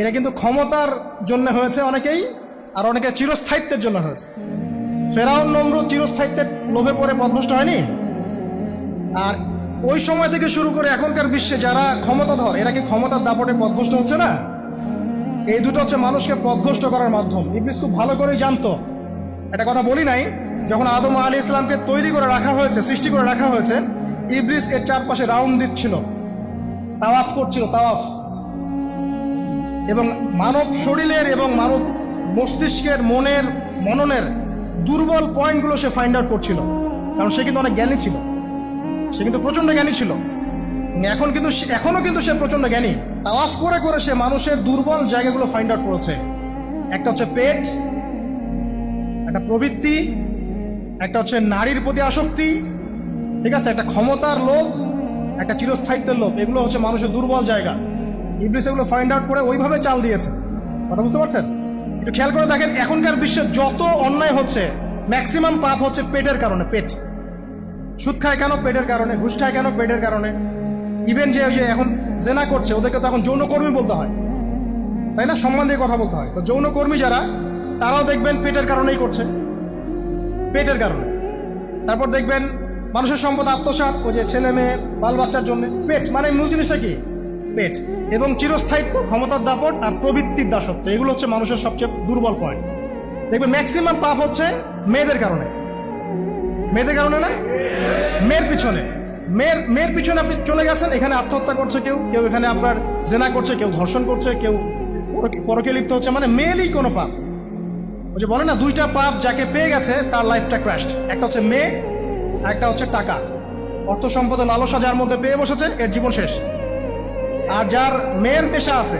[SPEAKER 1] এরা কিন্তু ক্ষমতার জন্য হয়েছে অনেকেই, আর অনেকে চিরস্থায়িত্বের জন্য হয়েছে। ফেরাউন নমরুদ চিরস্থায়িত্বের লোভে পড়ে পথভ্রষ্ট হয়নি? আর ওই সময় থেকে শুরু করে এখনকার বিশ্বে যারা ক্ষমতাধর, এরা কি ক্ষমতার দাপটে পথভ্রষ্ট হচ্ছে না? এই দুটো হচ্ছে মানুষকে পথভ্রষ্ট করার মাধ্যম। ইবলিস খুব ভালো করেই জানতো। একটা কথা বলি নাই, যখন আদম আলাইহিস সালামকে তৈরি করে রাখা হয়েছে, সৃষ্টি করে রাখা হয়েছে, ইবলিস এর চারপাশে রাউন্ড দিচ্ছিল, তাওয়াফ করছিল, তাওয়াফ। এবং মানব শরীরের এবং মানব মস্তিষ্কের, মনের, মননের দুর্বল পয়েন্টগুলো সে ফাইন্ড আউট করছিল। কারণ সে কিন্তু অনেক জ্ঞানী ছিল, সে কিন্তু প্রচণ্ড জ্ঞানী ছিল। এখনো কিন্তু সে প্রচণ্ড জ্ঞানী। তাওয়াফ করে করে সে মানুষের দুর্বল জায়গাগুলো ফাইন্ড আউট করেছে। একটা হচ্ছে পেট, একটা প্রবৃত্তি, একটা হচ্ছে নারীর প্রতি আসক্তি, ঠিক আছে, একটা ক্ষমতার লোভ, একটা চিরস্থায়িত্বের লোভ। এগুলো হচ্ছে মানুষের দুর্বল জায়গা। ইবলিস এগুলো ফাইন্ড আউট করে ওইভাবে চাল দিয়েছে। কথা বুঝতে পারছেন? একটু খেয়াল করে দেখেন, এখনকার বিশ্বে যত অন্যায় হচ্ছে, ম্যাক্সিমাম পাপ হচ্ছে পেটের কারণে। পেট। সুদ খায় কেন? পেটের কারণে। ঘুষ খায় কেন? পেটের কারণে। ইভেন যে এখন জেনা করছে, ওদেরকে তো এখন যৌনকর্মী বলতে হয়, তাই না? সম্মান দিয়ে কথা বলতে হয়। তো যৌনকর্মী যারা, তারাও দেখবেন পেটের কারণেই করছে, পেটের কারণে। তারপর দেখবেন মানুষের সম্পদ আত্মসাৎ, ওই যে ছেলে মেয়ে বাল বাচ্চার জন্য। পেট মানে মূল জিনিসটা কি? পেট। এবং চিরস্থায়িত্ব, ক্ষমতার দাপট আর প্রবৃত্তির দাসত্ব, এগুলো হচ্ছে মানুষের সবচেয়ে দুর্বল পয়েন্ট। দেখবেন ম্যাক্সিমাম পাপ হচ্ছে মেয়েদের কারণে। মেয়েদের কারণে না? মেয়ের পিছনে। মেয়ের পিছনে আপনি চলে গেছেন, এখানে আত্মহত্যা করছে কেউ, কেউ এখানে আপনার জেনা করছে, কেউ ধর্ষণ করছে, কেউ পরকে লিপ্ত হচ্ছে। মানে মেয়েরই কোনো পাপ। ওই যে বলে না, দুইটা পাপ যাকে পেয়ে গেছে তার লাইফটা ক্র্যাশড। একটা হচ্ছে মেয়ে, একটা হচ্ছে টাকা। অর্থ সম্পদের লালসা যার মধ্যে পেয়ে বসেছে, এর জীবন শেষ। আর যার মেয়ের নেশা আছে,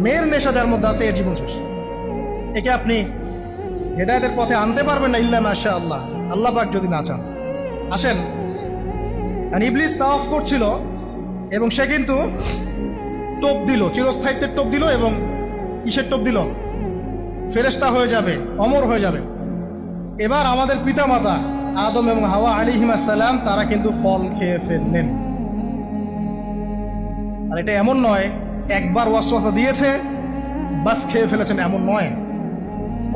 [SPEAKER 1] মেয়ের নেশা যার মধ্যে আছে, এর জীবন শেষ। একে আপনি হেদায়েতের পথে আনতে পারবেন না ইল্লা মাশা আল্লাহ, আল্লাহ পাক যদি না চান। আসেন, ইবলিস তাওয়াফ করছিল এবং সে কিন্তু টোপ দিল, চিরস্থায়িত্বের টোপ দিল। এবং কিসের টোপ দিল? ফেরেশতা হয়ে যাবে, অমর হয়ে যাবে। এবার আমাদের পিতামাতা আদম এবং হাওয়া আলাইহিস সালাম তারা কিন্তু ফল খেয়ে ফেললেন। আর এটা এমন নয় একবার ওয়াসওয়াসা দিয়েছে বাস খেয়ে ফেলেছেন, এমন নয়,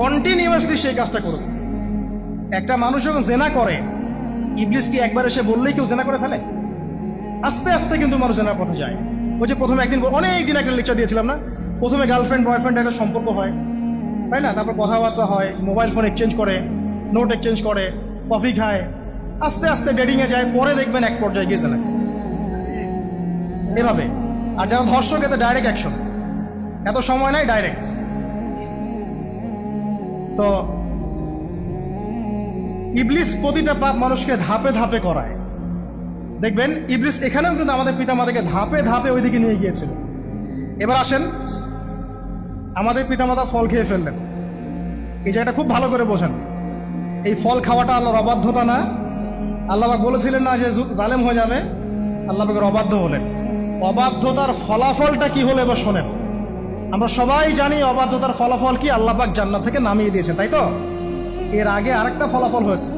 [SPEAKER 1] কন্টিনিউয়াসলি সেই কাজটা করেছে। একটা মানুষ যখন জেনা করে, ইবলিস কি একবার এসে বললেই কেউ জেনা করে ফেলে? আস্তে আস্তে কিন্তু মানুষ জেনার পথে যায়। ওই যে প্রথমে একদিন, অনেক দিন একটা লেকচার দিয়েছিলাম না, প্রথমে গার্লফ্রেন্ড বয়ফ্রেন্ড একটা সম্পর্ক হয়, তাই না? তারপর কথাবার্তা হয়, মোবাইল ফোন এক্সচেঞ্জ করে, নোট এক্সচেঞ্জ করে, কফি খায়, আস্তে আস্তে ডেটিংয়ে যায়, পরে দেখবেন এক পর্যায়ে গিয়ে জেনা এভাবে। আর যারা ধর্ষক এতে ডাইরেক্ট অ্যাকশন, এত সময় নাই, ডাইরেক্ট। তো ইবলিস প্রতিটা পাপ মানুষকে ধাপে ধাপে করায়। দেখবেন ইবলিস এখানেও কিন্তু আমাদের পিতামাতাকে ধাপে ধাপে ওইদিকে নিয়ে গিয়েছিল। এবার আসেন, আমাদের পিতামাতা ফল খেয়ে ফেললেন, এই জায়গাটা খুব ভালো করে বোঝেন। এই ফল খাওয়াটা আল্লাহর অবাধ্যতা না। আল্লাহ পাক বলেছিলেন না যে জালেম হয়ে যাবে, আল্লাহ পাকের অবাধ্য হলেন। অবাধ্যতার ফলাফলটা কি হলো এবার শোনেন। আমরা সবাই জানি অবাধ্যতার ফলাফল কি, আল্লাহ পাক জান্নাত থেকে নামিয়ে দিয়েছেন, তাই তো? এর আগে আরেকটা ফলাফল হয়েছে।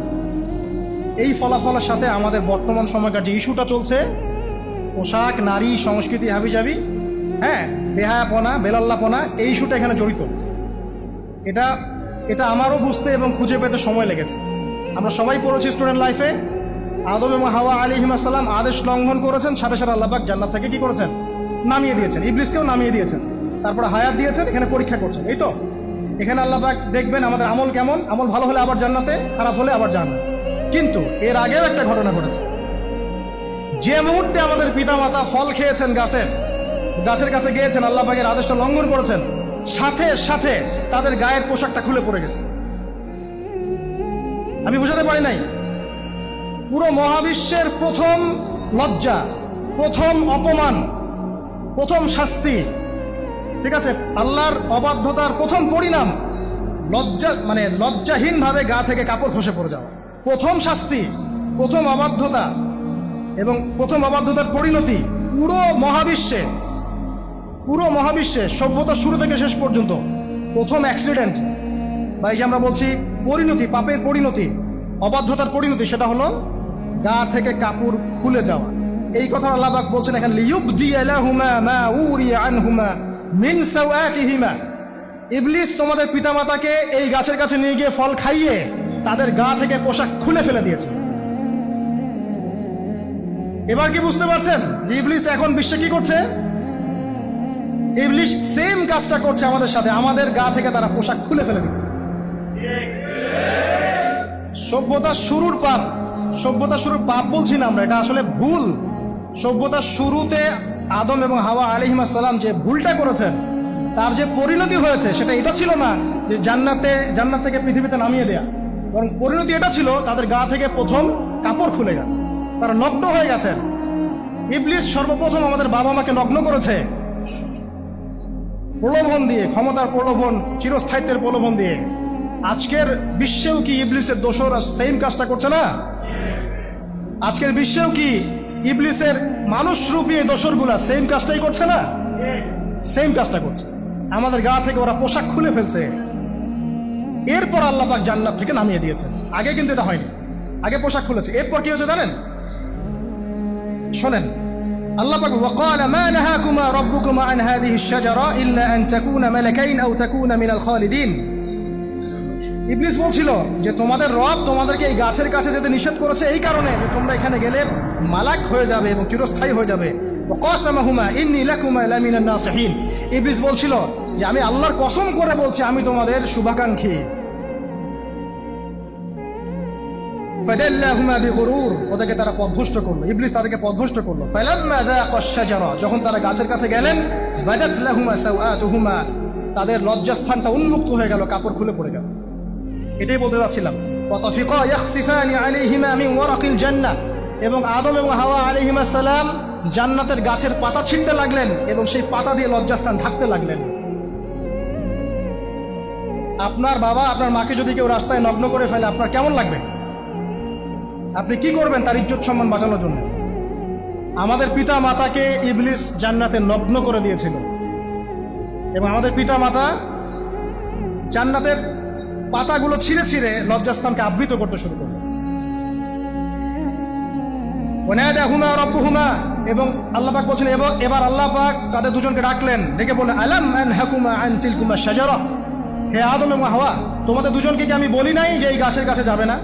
[SPEAKER 1] এই ফলাফলের সাথে আমাদের বর্তমান সময়কার যে ইস্যুটা চলছে, পোশাক, নারী, সংস্কৃতি, হাবিজাবি, হ্যাঁ, বেহায়াপনা, বেলাল্লাপনা, এই ইস্যুটা এখানে জড়িত। এটা আমারও বুঝতে এবং খুঁজে পেতে সময় লেগেছে। আমরা সবাই পড়েছি স্টুডেন্ট লাইফে, আদম এবং হাওয়া আলাইহিস সালাম আদেশ লঙ্ঘন করেছেন, সাথে সাথে আল্লাহ পাক জান্নাত থেকে কি করেছেন? নামিয়ে দিয়েছেন। ইবলিসকেও নামিয়ে দিয়েছেন, তারপরে হায়াত দিয়েছেন, এখানে পরীক্ষা করছেন, এই তো। এখানে আল্লাহ পাক দেখবেন আমাদের আমল কেমন, আমল ভালো হলে আবার জান্নাতে, খারাপ হলে আবার জান্নাত। কিন্তু এর আগেও একটা ঘটনা ঘটেছে। যে মুহূর্তে আমাদের পিতামাতা ফল খেয়েছেন, গাছের কাছে গিয়েছেন, আল্লাহ পাকের আদেশটা লঙ্ঘন করেছেন, সাথে সাথে তাদের গায়ের পোশাকটা খুলে পড়ে গেছে। আমি বুঝাতে পারি নাই। পুরো মহাবিশ্বের প্রথম লজ্জা, প্রথম অপমান, প্রথম শাস্তি, ঠিক আছে, আল্লাহর অবাধ্যতার প্রথম পরিণাম লজ্জাহীন ভাবে গা থেকে কাপড় খসে পড়ে যাওয়া। প্রথম শাস্তি, প্রথম অবাধ্যতা এবং প্রথম অবাধ্যতার পরিণতি পুরো মহাবিশ্বে সভ্যতার শুরু থেকে শেষ পর্যন্ত প্রথম অ্যাক্সিডেন্ট, বা এই যে আমরা বলছি পরিণতি, পাপের পরিণতি, অবাধ্যতার পরিণতি, সেটা হলো গা থেকে কাপড় খুলে যাওয়া। এই কথা আল্লাহ পাক বলছেন এখানে, লিয়ুবদিয়া লাহুমা মা উরিয়া আনহুমা মিন সাওয়াতিহিমা। ইবলিস তোমাদের পিতামাতাকে এই গাছের কাছে নিয়ে গিয়ে ফল খাইয়ে তাদের গা থেকে পোশাক খুলে ফেলে দিয়েছে। এবার কি বুঝতে পারছেন যে ইবলিস এখন বিশ্বে কি করছে? ইবলিস সেম কাজটা করছে আমাদের সাথে, আমাদের গা থেকে তারা পোশাক খুলে ফেলে দিচ্ছে। সভ্যতার শুরুর পাপ বলছি না আমরা, এটা আসলে ভুল। সভ্যতার শুরুতে আদম এবং হাওয়া আলাইহিস সালাম যে ভুলটা করেছেন, তার যে পরিণতি হয়েছে, সেটা এটা ছিল না যে জান্নাত থেকে পৃথিবীতে নামিয়ে দেয়া, বরং পরিণতি এটা ছিল তাদের গা থেকে প্রথম কাপড় খুলে গেছে, তারা নগ্ন হয়ে গেছেন। ইবলিস সর্বপ্রথম আমাদের বাবা মাকে নগ্ন করেছে প্রলোভন দিয়ে, ক্ষমতার প্রলোভন, চিরস্থায়িত্বের প্রলোভন দিয়ে। আজকের বিশ্বেও কি ইবলিসের দোসররা সেম কাজটা করছে না? আজকের বিশ্বেও কি ইবলিসের মানুষরূপী দোসরগুলা সেম কাজটাই করছে না? সেম কাজটা করছে। আমাদের গা থেকে ওরা পোশাক খুলে ফেলছে, এরপর আল্লাহ পাক জান্নাত থেকে নামিয়ে দিয়েছে। আগে কিন্তু এটা হয়নি, আগে পোশাক খুলেছে। এরপর কি হয়েছে জানেন? শোনেন, আল্লাহ পাক ওয়াকালা মা নাহাকুমা রাব্বুকুমা আন হাযিহি আশ-শাজারা ইল্লা আন তাকুনা মালাকাইন আও তাকুনা মিনাল খালিদিন। ইবলিস বলছিল যে তোমাদের রব তোমাদেরকে এই গাছের কাছে যেতে নিষেধ করেছে এই কারণে যে তোমরা এখানে গেলে মালাক হয়ে যাবে এবং চিরস্থায়ী হয়ে যাবে। ওয়াকাসামাহুমা ইন্নী লাকুমা লামিনান নাসিহিন। ইবলিস বলছিল যে আমি আল্লাহর কসম করে বলছি আমি তোমাদের শুভাকাঙ্ক্ষী। ফাদাল্লাহুমা বিগুরুর, ওদেরকে তারা পথভ্রষ্ট করলো, ইবলিস তাদেরকে পথভ্রষ্ট করলো। ফালাম্মা যাকাশ শাজারা, যখন তারা গাছের কাছে গেলেন, বাদাত লাহুমা সাওআতুহুমা, তাদের লজ্জাস্থানটা উন্মুক্ত হয়ে গেল, কাপড় খুলে পড়ে গেল। এটাই বলতে যাচ্ছিলাম। ওয়াতাফিকা ইয়াখসিফানি আলাইহিমা মিন ওয়ারাকিল জান্নাহ, এবং আদম এবং হাওয়া আলাইহিস সালাম জান্নাতের গাছের পাতা ছিঁড়তে লাগলেন এবং সেই পাতা দিয়ে লজ্জাস্থান ঢাকতে লাগলেন। আপনার বাবা আপনার মাকে যদি কেউ রাস্তায় নগ্ন করে ফেলে আপনার কেমন লাগবে? আপনি কি করবেন তার ইজ্জত সম্মান বাঁচানোর জন্য? আমাদের পিতা মাতাকে ইবলিস জান্নাতে নগ্ন করে দিয়েছিল এবং আমাদের পিতা মাতা জান্নাতের পাতাগুলো ছিঁড়ে ছিঁড়ে লজ্জাস্থানকে আবৃত করতে শুরু করলো। ওয়ানাদাহুমা রাব্বুহুমা, এবং আল্লাহ পাক বলছেন এবার আল্লাহ পাক তাদের দুজনকে ডাকলেন, ডেকে বললেন আলাম আনহাকুমা আন তিলকুমা শাজারা, হে আদম এবং হাওয়া, তোমাদের দুজনকে কি আমি বলি নাই যে এই গাছের কাছে যাবে না?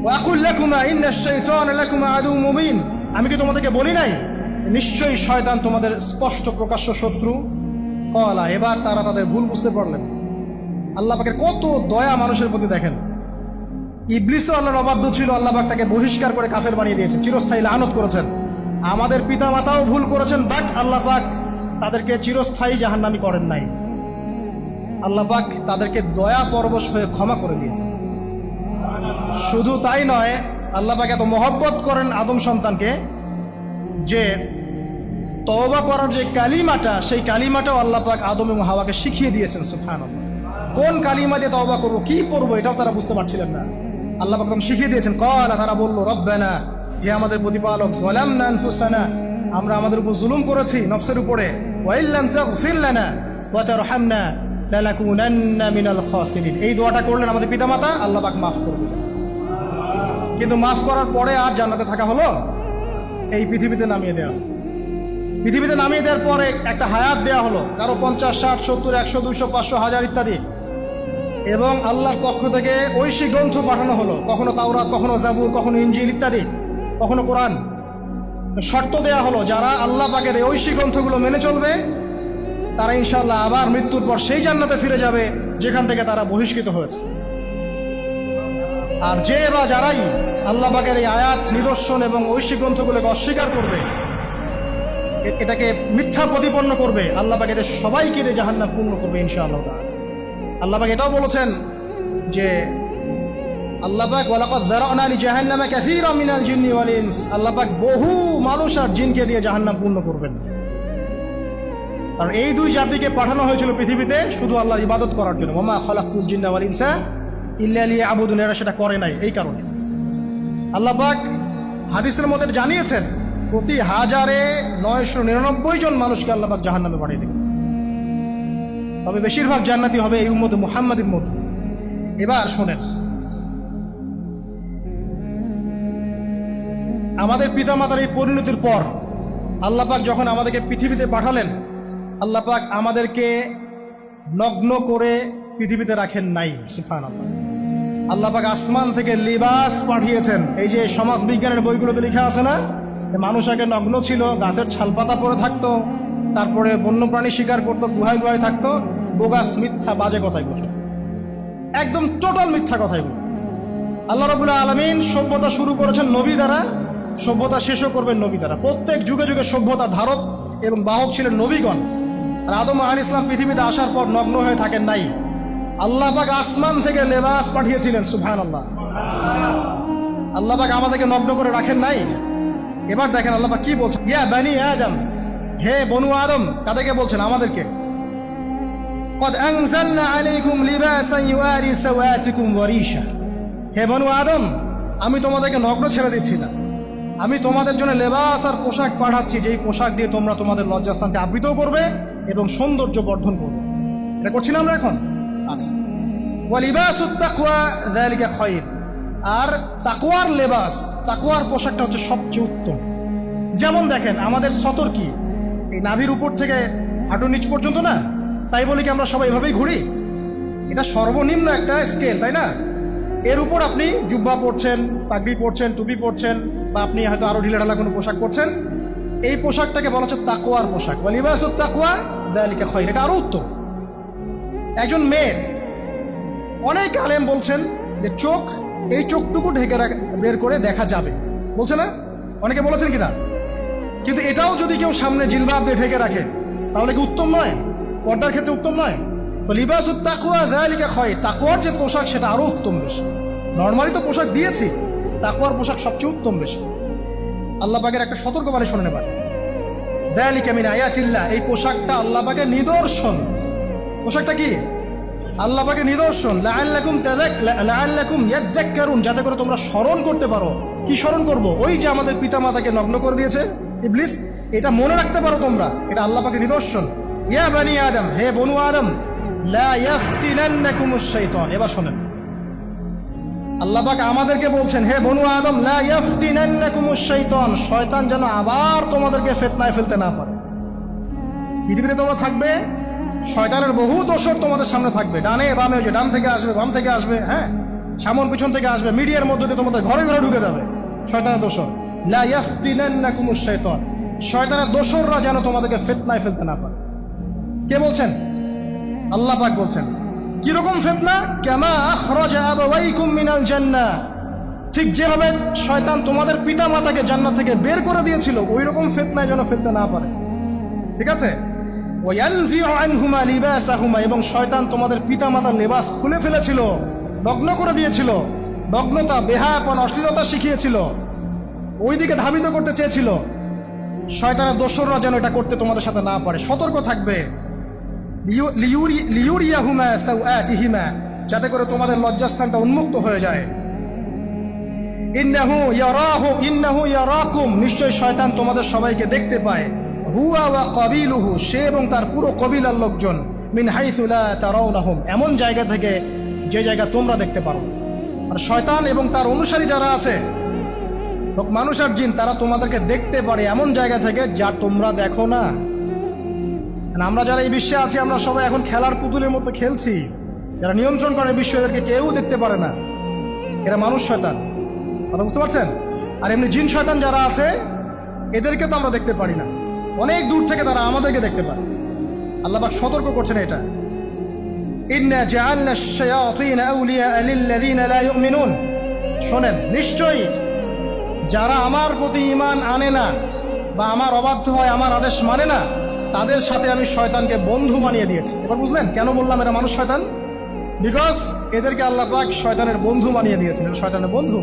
[SPEAKER 1] ওয়া আকুল লাকুমা ইন্নাশ শাইতানা লাকুমা আদুউম মুবিন, আমি কি তোমাদেরকে বলি নাই নিশ্চয়ই শয়তান তোমাদের স্পষ্ট প্রকাশ্য শত্রু? ক্বালা, এবার তারা তাদের ভুল বুঝতে পারলেন। আল্লাহ পাকের কত দয়া মানুষের প্রতি দেখেন। ইবলিসও আল্লাহর অবাধ্য ছিল, আল্লাহ পাক তাকে বহিষ্কার করে কাফের বানিয়ে দিয়েছেন, চিরস্থায়ী লানত করেছেন। আমাদের পিতা মাতাও ভুল করেছেন, বাট আল্লাহ পাক তাদেরকে চিরস্থায়ী জাহান্নামী করেন নাই। আল্লাহ পাক তাদেরকে দয়া পরবশ হয়ে ক্ষমা করে দিয়েছেন। শুধু তাই নয়, আল্লাহ পাক এত মহব্বত করেন আদম সন্তানকে যে তওবা করার যে কালিমাটা, সেই কালিমাটাও আল্লাহ পাক আদম এবং হাওয়াকে শিখিয়ে দিয়েছেন। সুবহানাল্লাহ, কোন কালিমা দিয়ে তওবা করবো, কি পড়বো, এটাও তারা বুঝতে পারছিলেন না। আল্লাহ পাক তখন শিখিয়ে দিয়েছেন। ক্বালা, তারা বলল রব্বানা, হে আমাদের প্রতিপালক, যালামনা আনফুসানা, আমরা আমাদের উপর জুলুম করেছি, নফসের উপরে, ওয়া ইল্লাম তাগফির লানা ওয়া তারহামনা লানাকুনান্না মিনাল খাসিরিন। এই দোয়াটা করলেন আমাদের পিতামাতা, আল্লাহ পাক মাফ করবেন। কিন্তু মাফ করার পরে আর জান্নাতে থাকা হলো? এই পৃথিবীতে নামিয়ে দেওয়া। পৃথিবীতে নামিয়ে দেওয়ার পরে একটা হায়াত দেওয়া হলো, কারো 50, 60, 70, 100, 200, 500, 1000 ইত্যাদি, এবং আল্লাহর পক্ষ থেকে ঐশী গ্রন্থ পাঠানো হলো, কখনো তাওরাত, কখনো জাবুর, কখনো ইনজিল ইত্যাদি, কখনো কোরআন। শর্ত দেয়া হলো, যারা আল্লাহ পাকের এই ঐশী গ্রন্থগুলো মেনে চলবে তারা ইনশাআল্লাহ আবার মৃত্যুর পর সেই জান্নাতে ফিরে যাবে যেখান থেকে তারা বহিষ্কৃত হয়েছে। আর যে বা যারাই আল্লাহ পাকের এই আয়াত, নিদর্শন এবং ঐশী গ্রন্থগুলোকে অস্বীকার করবে, এটাকে মিথ্যা প্রতিপন্ন করবে, আল্লাহ পাক এদের সবাইকে দিয়ে জাহান্নাম পূর্ণ করবে ইনশাআল্লাহ। আল্লাহ পাক এটাও বলেছেন যে আল্লাহ পাক ওয়ালাকাদ যারানা লিজাহান্নামা কাসীরাম মিনাল জিন্নি ওয়াল ইনস, আল্লাহ পাক বহু মানুষ আর জিনকে দিয়ে জাহান্নাম পূর্ণ করবেন। আর এই দুই জাতিকে পাঠানো হয়েছিল পৃথিবীতে শুধু আল্লাহর ইবাদত করার জন্য। ওয়া মা খালাকতুল জিন্না ওয়াল ইনসা ইল্লা লিয়াবুদুন, এরা সেটা করে নাই। এই কারণে আল্লাহ পাক হাদিসের মধ্যে জানিয়েছেন প্রতি 1000-999 জন মানুষকে আল্লাহ পাক জাহান্নামে পাঠিয়ে দেবেন, তবে বেশিরভাগ জান্নাতি হবে এই উম্মতে মুহাম্মাদের মধ্যে। এবার শোনেন, আমাদের পিতামাতার এই পরিণতির পর আল্লাহ পাক যখন আমাদেরকে পৃথিবীতে পাঠালেন, আল্লাহ পাক আমাদেরকে নগ্ন করে পৃথিবীতে রাখেন নাই। সুবহানাল্লাহ, আল্লাহ পাক আসমান থেকে লিবাস পাঠিয়েছেন। এই যে সমাজ বিজ্ঞানের বইগুলোতে লেখা আছে না, মানুষ আগে নগ্ন ছিল, গাছের ছালপাতা পরে থাকতো, তারপরে বন্যপ্রাণী শিকার করতো, গুহায় গুহায় থাকতো। বোগাস, মিথ্যা, বাজে কথাই বলতো, একদম টোটাল মিথ্যা কথাই বলতো। আল্লাহ রাব্বুল আলামিন সভ্যতা শুরু করেছেন নবী দ্বারা, সভ্যতা শেষও করবেন নবী দ্বারা। প্রত্যেক যুগে যুগে সভ্যতার ধারক এবং বাহক ছিলেন নবীগণ। আর আদম আলাইহিস সালাম পৃথিবীতে আসার পর নগ্ন হয়ে থাকেন নাই। আল্লাহ পাক আসমান থেকে লেবাস পাঠিয়েছিলেন। সুবহানাল্লাহ, আল্লাহ পাক আমাদেরকে নগ্ন করে রাখেন নাই। এবার দেখেন আল্লাহ পাক কি বলছেন, ইয়া বানি আদম, হে বনু আদম। কাদেরকে বলছেন? আমাদেরকে। قد أنزلنا عليكم لباسا يواري سوآتكم وريشا, হে বনু আদম, আমি তোমাদেরকে নগ্ন ছেড়ে দিচ্ছি না, আমি তোমাদের জন্য লেবাস আর পোশাক পাঠাচ্ছি, যেই পোশাক দিয়ে তোমরা তোমাদের লজ্জাস্থানকে আবৃত করবে এবং সৌন্দর্য বর্ধন করবে। এটা করছি না আমরা এখন? আচ্ছা, ওয়া লিবাসুত তাকওয়া যালিকা খায়র, আর তাকওয়ার লেবাস, তাকওয়ার পোশাকটা হচ্ছে সবচেয়ে উত্তম। যেমন দেখেন, আমাদের সতর কি এই নাভির উপর থেকে হাঁটুর নিচ পর্যন্ত না? তাই বলি কি আমরা সবাই এভাবেই ঘুরি? এটা সর্বনিম্ন একটা স্কেল, তাই না? এর উপর আপনি জুব্বা পরছেন, পাগড়ি পরছেন, টুপি পরছেন, বা আপনি হয়তো আরো ঢিলাঢালা কোনো পোশাক পরছেন, এই পোশাকটাকে বলা হচ্ছে তাকওয়ার পোশাক। ওয়া লিবাসুত তাকওয়া যালিকা খায়র, এটা আরো উত্তম। একজন মেয়ের, অনেক আলেম বলছেন যে চোখ, এই চোখটুকু ঢেকে বের করে দেখা যাবে, বলছে না? অনেকে বলেছেন কিনা? কিন্তু এটাও যদি কেউ সামনে জিলবাব দিয়ে ঢেকে রাখে তাহলে কি উত্তম নয়? পর্দার ক্ষেত্রে উত্তম নয়? তো লিবাসুত তাকওয়া যালিকা খায়র, তাকওয়ার যে পোশাক সেটা আরো উত্তম বেশি। নর্মালি তো পোশাক দিয়েছি, তাকওয়ার পোশাক সবচেয়ে উত্তম বেশি। আল্লাহ পাকের একটা সতর্কবাণী শুনে নেবার, যালিকা মিন আয়াতিল্লাহ, এই পোশাকটা আল্লাহ পাকের নিদর্শন। পোশাকটা কি? আল্লাহ পাকের নিদর্শন। লাআল্লাকুম ইয়াযাক্কারুন, যাতে করে তোমরা স্মরণ করতে পারো। কি স্মরণ করব? ওই যে আমাদের পিতামাতাকে নগ্ন করে দিয়েছে ইবলিস, এটা মনে রাখতে পারো তোমরা, এটা আল্লাহ পাকের নিদর্শন। ইয়া বানি আদম, হে বনু আদম, লা ইয়াফতিনান্নাকুমুশ শাইতান। এবার শোনেন, আল্লাহ পাক আমাদেরকে বলছেন, হে বনু আদম, লা ইয়াফতিনান্নাকুমুশ শাইতান, শয়তান যেন আবার তোমাদেরকে ফিতনায় ফেলতে না পারে। পৃথিবীতে তোমরা থাকবে, শয়তানের বহু দোসর তোমাদের সামনে থাকবে, ডানে বামে, যে ডান থেকে আসবে, বাম থেকে আসবে, হ্যাঁ, সামন পিছন থেকে আসবে, মিডিয়ার মধ্যে দিয়ে তোমাদের ঘরে ঘরে ঢুকে যাবে শয়তানের দোসর। লা ইয়াফতিনান্নাকুমুশ শাইতান, শয়তানের দোসররা যেন তোমাদেরকে ফিতনায় ফেলতে না পারে। কে বলছেন? আল্লাহ পাক বলছেন। কিরকম ফিতনা? কামা আখরাজা আবাওয়াইকুম মিনাল জান্নাহ, ঠিক যেভাবে শয়তান তোমাদের পিতা মাতাকে জান্নাত থেকে বের করে দিয়েছিল, ওই রকম ফিতনায় যেন ফেলতে না পারে। ঠিক আছে? ওয়ায়ানজিউ আনহুমা লিবাসাহুমা, এবং শয়তান তোমাদের পিতা মাতার লেবাস খুলে ফেলেছিল, নগ্ন করে দিয়েছিল, নগ্নতা, বেহায়াপন, অশ্লীলতা শিখিয়েছিল, ওইদিকে ধাবিত করতে চেয়েছিল। শয়তানের দোসররা যেন এটা করতে তোমাদের সাথে না পারে। সতর্ক থাকবে। লিউরিয়াহুমা সাওআতিহিমা, যাতে করে তোমাদের লজ্জাস্থানটা উন্মুক্ত হয়ে যায়। ইন্নাহু ইয়ারাকুম, নিশ্চয় শয়তান তোমাদের সবাইকে দেখতে পায়। হুয়া ওয়া কাবিলুহু, সে এবং তার পুরো কবিলার লোকজন। মিন হাইসু লা তারাউনাহুম, এমন জায়গা থেকে যে জায়গা তোমরা দেখতে পারো। আর শয়তান এবং তার অনুসারী যারা আছে, মানুষ আর জিন, তারা তোমাদেরকে দেখতে পারে এমন জায়গা থেকে যা তোমরা দেখো না। আমরা যারা এই বিশ্বে আছি, আমরা সবাই এখন খেলার পুতুলের মতো খেলছি। যারা নিয়ন্ত্রণ করে বিশ্ব, এদেরকে কেউ দেখতে পারে না। এরা মানুষ শয়তান, কথা বুঝতে পারছেন? আর এমনি জিন শয়তান যারা আছে, এদেরকে তো আমরা দেখতে পারি না, অনেক দূর থেকে তারা আমাদেরকে দেখতে পারে। আল্লাহ পাক সতর্ক করছেন এটা। ইন্না জাআলনা আশ-শায়াতিনা আউলিয়া লিল্লাযিনা লা ইউমিনুন, শোনেন, নিশ্চয়ই যারা আমার প্রতি ঈমান আনে না বা আমার অবাধ্য হয়, আমার আদেশ মানে না, তাদের সাথে আমি শয়তানকে বন্ধু বানিয়ে দিয়েছি। এবার বুঝলেন কেন বললাম এরা মানুষ শয়তান? বিকজ এদেরকে আল্লাহ পাক শয়তানের বন্ধু বানিয়ে দিয়েছেন। এরা শয়তানের বন্ধু।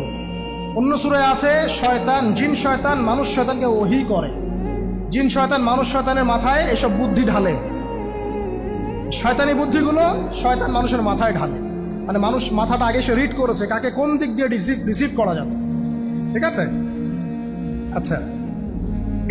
[SPEAKER 1] অন্য সূরায় আছে, শয়তান, জিন শয়তান মানুষ শয়তানকে ওহী করে। জিন শয়তান মানুষ শয়তানের মাথায় এসব বুদ্ধি ঢালে। শয়তানি বুদ্ধিগুলো শয়তান মানুষের মাথায় ঢালে। মানে মানুষ মাথাটা আগে সে রিড করেছে, কাকে কোন দিক দিয়ে রিসিভ করা যাবে। ঠিক আছে? আচ্ছা,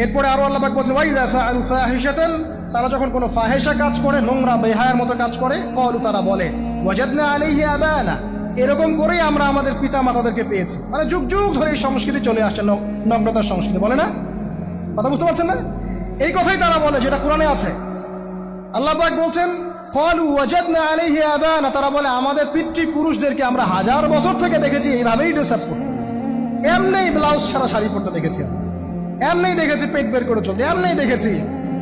[SPEAKER 1] এরপরে আরো আল্লাহ পাক বলছেন, ওয়াইযা ফাআলু ফাহিশাতান, তারা যখন কোনো ফাহেসা কাজ করে, নোংরা বেহায়ার মতো কাজ করে, ক্বালু, তারা বলে, ওয়াজাদনা আলাইহি আবানা, এরকম করেই আমরা আমাদের পিতা মাতাদেরকে পেয়েছি। মানে যুগ যুগ ধরে এই সংস্কৃতি চলে আসছে, নগ্নতার সংস্কৃতি, বলে না? কথা বুঝতে পারছেন না? এই কথাই তারা বলে, যেটা কোরআনে আছে। আল্লাহ পাক বলছেন, ক্বালু ওয়াজাদনা আলাইহি আবানা, তারা বলে আমাদের পিতৃপুরুষদেরকে আমরা হাজার বছর থেকে দেখেছি এইভাবেই ড্রেস আপ করতে, এমনি ব্লাউজ ছাড়া শাড়ি পরতে দেখেছি, এমনি দেখেছি পেট বের করে চলতে, এমনি দেখেছি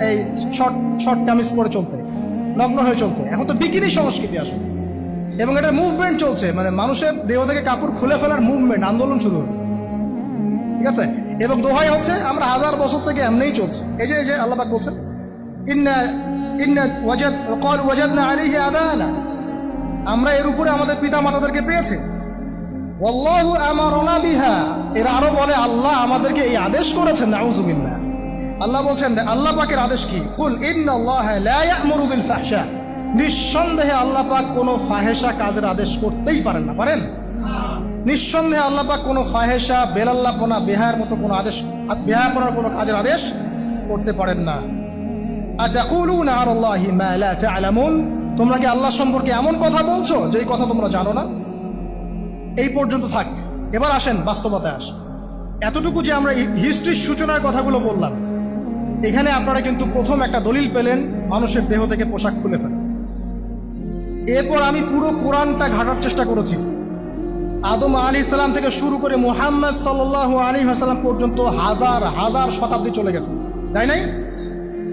[SPEAKER 1] এই শর্ট কামিজ পরে চলতে, নগ্ন হয়ে চলতে। এখন তো বিকিনি সংস্কৃতি আসে, এবং এটা মুভমেন্ট চলছে, মানে মানুষের দেহ থেকে কাপড় খুলে ফেলার মুভমেন্ট, আন্দোলন শুরু হচ্ছে। ঠিক আছে? এবং দোহাই হচ্ছে আমরা হাজার বছর থেকে এমনিই চলছে। এই যে আল্লাহ পাক বলছেন, ক্বালু ওয়াজাদনা আলাইহি আবানা, আমরা এর উপরে আমাদের পিতা মাতাদেরকে পেয়েছি। ওয়াল্লাহু আমারানা বিহা, এরা আরো বলে আল্লাহ আমাদেরকে এই আদেশ করেছেন। নাউযুবিল্লাহ। আল্লাহ বলছেন, আল্লাহ পাকের আদেশ কি? কুল ইন্নাল্লাহা লা ইয়া'মুরু বিল ফাহশা, নিঃসন্দেহে আল্লাহ পাক কোনো ফাহেসা কাজের আদেশ করতেই পারেন না। পারেন? নিঃসন্দেহে আল্লাহ পাক কোনো ফাহেসা, বেলাল্লাপনা, বেহায়ার মতো কোনো আদেশ, বেহায়াপনার কোনো কাজের আদেশ করতে পারেন না। আতাকুলুনা আলাল্লাহি মা লা তা'লামুন, তোমরা কি আল্লাহ সম্পর্কে এমন কথা বলছো যেই কথা তোমরা জানো না? এই পর্যন্ত থাক। এবার আসেন বাস্তবতায় আসেন। এতটুকু যে আমরা হিস্ট্রির সূচনার কথাগুলো বললাম, এখানে আপনারা কিন্তু প্রথম একটা দলিল পেলেন মানুষের দেহ থেকে পোশাক খুলে ফেলে। এরপর আমি পুরো কোরআনটা ঘাটার চেষ্টা করেছি, আদম আলাইহিস সালাম থেকে শুরু করে মুহাম্মদ সাল্লাল্লাহু আলাইহি ওয়াসাল্লাম পর্যন্ত হাজার হাজার শতাব্দী চলে গেছে, তাই নাই?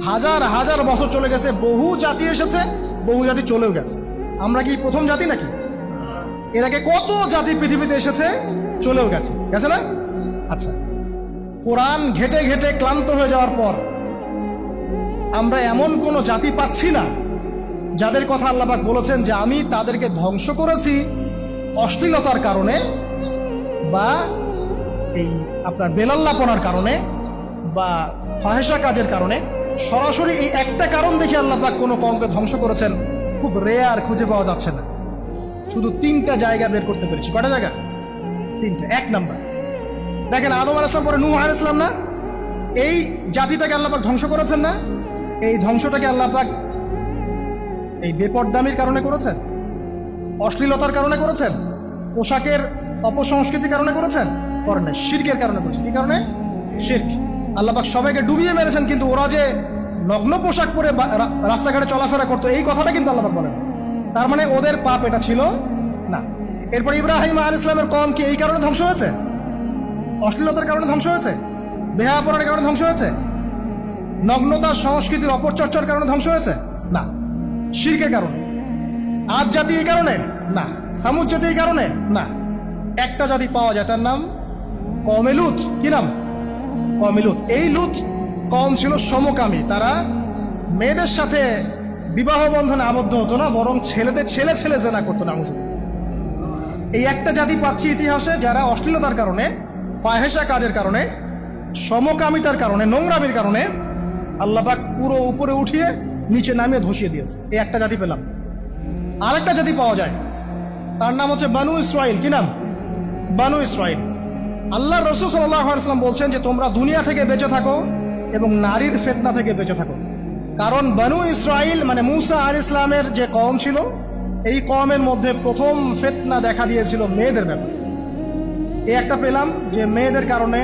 [SPEAKER 1] হাজার হাজার বছর চলে গেছে, বহু জাতি এসেছে, বহু জাতি চলেও গেছে। আমরা কি প্রথম জাতি নাকি? এর আগে কত জাতি পৃথিবীতে এসেছে, চলেও গেছে, গেছে না? আচ্ছা, কোরআন ঘেটে ঘেটে ক্লান্ত হয়ে যাওয়ার পর আমরা এমন কোন জাতি পাচ্ছি না যাদের কথা আল্লাহ পাক বলেছেন যে আমি তাদেরকে ধ্বংস করেছি অশ্লীলতার কারণে, বা এই আপনার বেলাল্লাপনার কারণে, বা ফাহেসা কাজের কারণে। সরাসরি এই একটা কারণ দেখে আল্লাহ পাক কোনো কওমকে ধ্বংস করেছেন খুব রেয়ার, খুঁজে পাওয়া যাচ্ছে না। শুধু 3টা জায়গা বের করতে পেরেছি। কয়টা জায়গা? 3টা। 1 নাম্বার, দেখেন আদম আলাইহিস সালাম পরে নূহ আলাইহিস সালাম না, এই জাতিটাকে আল্লাহ পাক ধ্বংস করেছেন না? এই ধ্বংসটাকে আল্লাহ পাক এই বেপরদামির কারণে করেছেন, অশ্লীলতার কারণে করেছেন, পোশাকের অপসংস্কৃতির কারণে করেছেন? করেন না, শিরকের কারণে করেছেন। কি কারণে? শিরক। আল্লাহ পাক সবাইকে ডুবিয়ে মেরেছেন, কিন্তু ওরা যে নগ্ন পোশাক পরে রাস্তাঘাটে চলাফেরা করতো এই কথাটা কিন্তু আল্লাহ পাক বলেন। তার মানে ওদের পাপ এটা ছিল না। এরপর ইব্রাহিম আলাইহিস সালামের কওম কি এই কারণে ধ্বংস হয়েছে? অশ্লীলতার কারণে ধ্বংস হয়েছে? বেহায়াপনার কারণে ধ্বংস হয়েছে? নগ্নতা সংস্কৃতির অপচর্চার কারণে ধ্বংস হয়েছে? না, শিরকের কারণে। আদ জাতি এই কারণে না, সামুদ জাতি এই কারণে না। একটা জাতি পাওয়া যায়, তার নাম কওমে লূত। কি নাম? কওমে লূত। এই লূত কওম ছিল সমকামী। তারা মেয়েদের সাথে বিবাহ বন্ধনে আবদ্ধ হতো না, বরং ছেলেদের ছেলে ছেলে জেনা করতো না। এই একটা জাতি পাচ্ছি ইতিহাসে যারা অশ্লীলতার কারণে, ফাহেশা কাজের কারণে, সমকামিতার কারণে, নোংরামির কারণে আল্লাহ পাক পুরো উপরে উঠিয়ে নিচে নামিয়ে ধসিয়ে দিয়েছে। এই একটা জাতি পেলাম। আরেকটা জাতি পাওয়া যায়, তার নাম হচ্ছে বানু ইসরাইল। কি নাম? বানু ইসরাইল। আল্লাহ রাসূল সাল্লাল্লাহু আলাইহি ওয়াসাল্লাম বলছেন যে তোমরা দুনিয়া থেকে বেঁচে থাকো এবং নারীর ফিতনা থেকে বেঁচে থাকো। কারণ বানু ইসরাইল মানে মূসা আলাইহিস সালামের যে কওম ছিল, এই কওমের মধ্যে প্রথম ফিতনা দেখা দিয়েছিল মেয়েদের ব্যাপারে। এই একটা পেলাম যে মেয়েদের কারণে,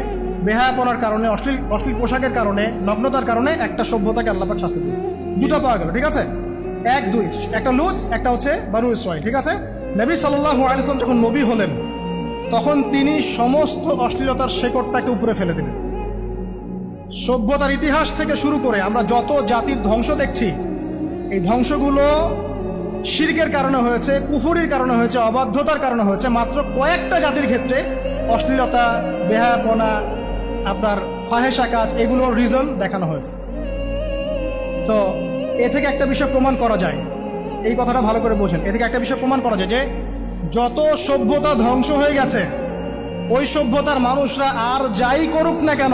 [SPEAKER 1] বেহায়াপনার কারণে, অশ্লীল পোশাকের কারণে, নগ্নতার কারণে একটা সভ্যতাকে আল্লাহ পাক শাস্তি দিয়েছে। দুটো পাওয়া গেল, ঠিক আছে? এক দুই, একটা লূত, একটা হচ্ছে বানু ইসরাইল, ঠিক আছে? নবী সাল্লাল্লাহু আলাইহি ওয়াসাল্লাম যখন নবী হলেন তখন তিনি সমস্ত অশ্লীলতার শেকড়টাকে উপরে ফেলে দিলেন। সভ্যতার ইতিহাস থেকে শুরু করে আমরা যত জাতির ধ্বংস দেখছি, এই ধ্বংসগুলো শিরকের কারণে হয়েছে, কুফরির কারণে হয়েছে, অবাধ্যতার কারণে হয়েছে। মাত্র কয়েকটা জাতির ক্ষেত্রে অশ্লীলতা, বেহায়াপনা, আপনার ফাহেশা কাজ, এগুলোর রিজন দেখানো হয়েছে। তো এ থেকে একটা বিষয় প্রমাণ করা যায়, এই কথাটা ভালো করে বোঝেন। এ থেকে একটা বিষয় প্রমাণ করা যায় যে যত সভ্যতা ধ্বংস হয়ে গেছে, ওই সভ্যতার মানুষরা আর যাই করুক না কেন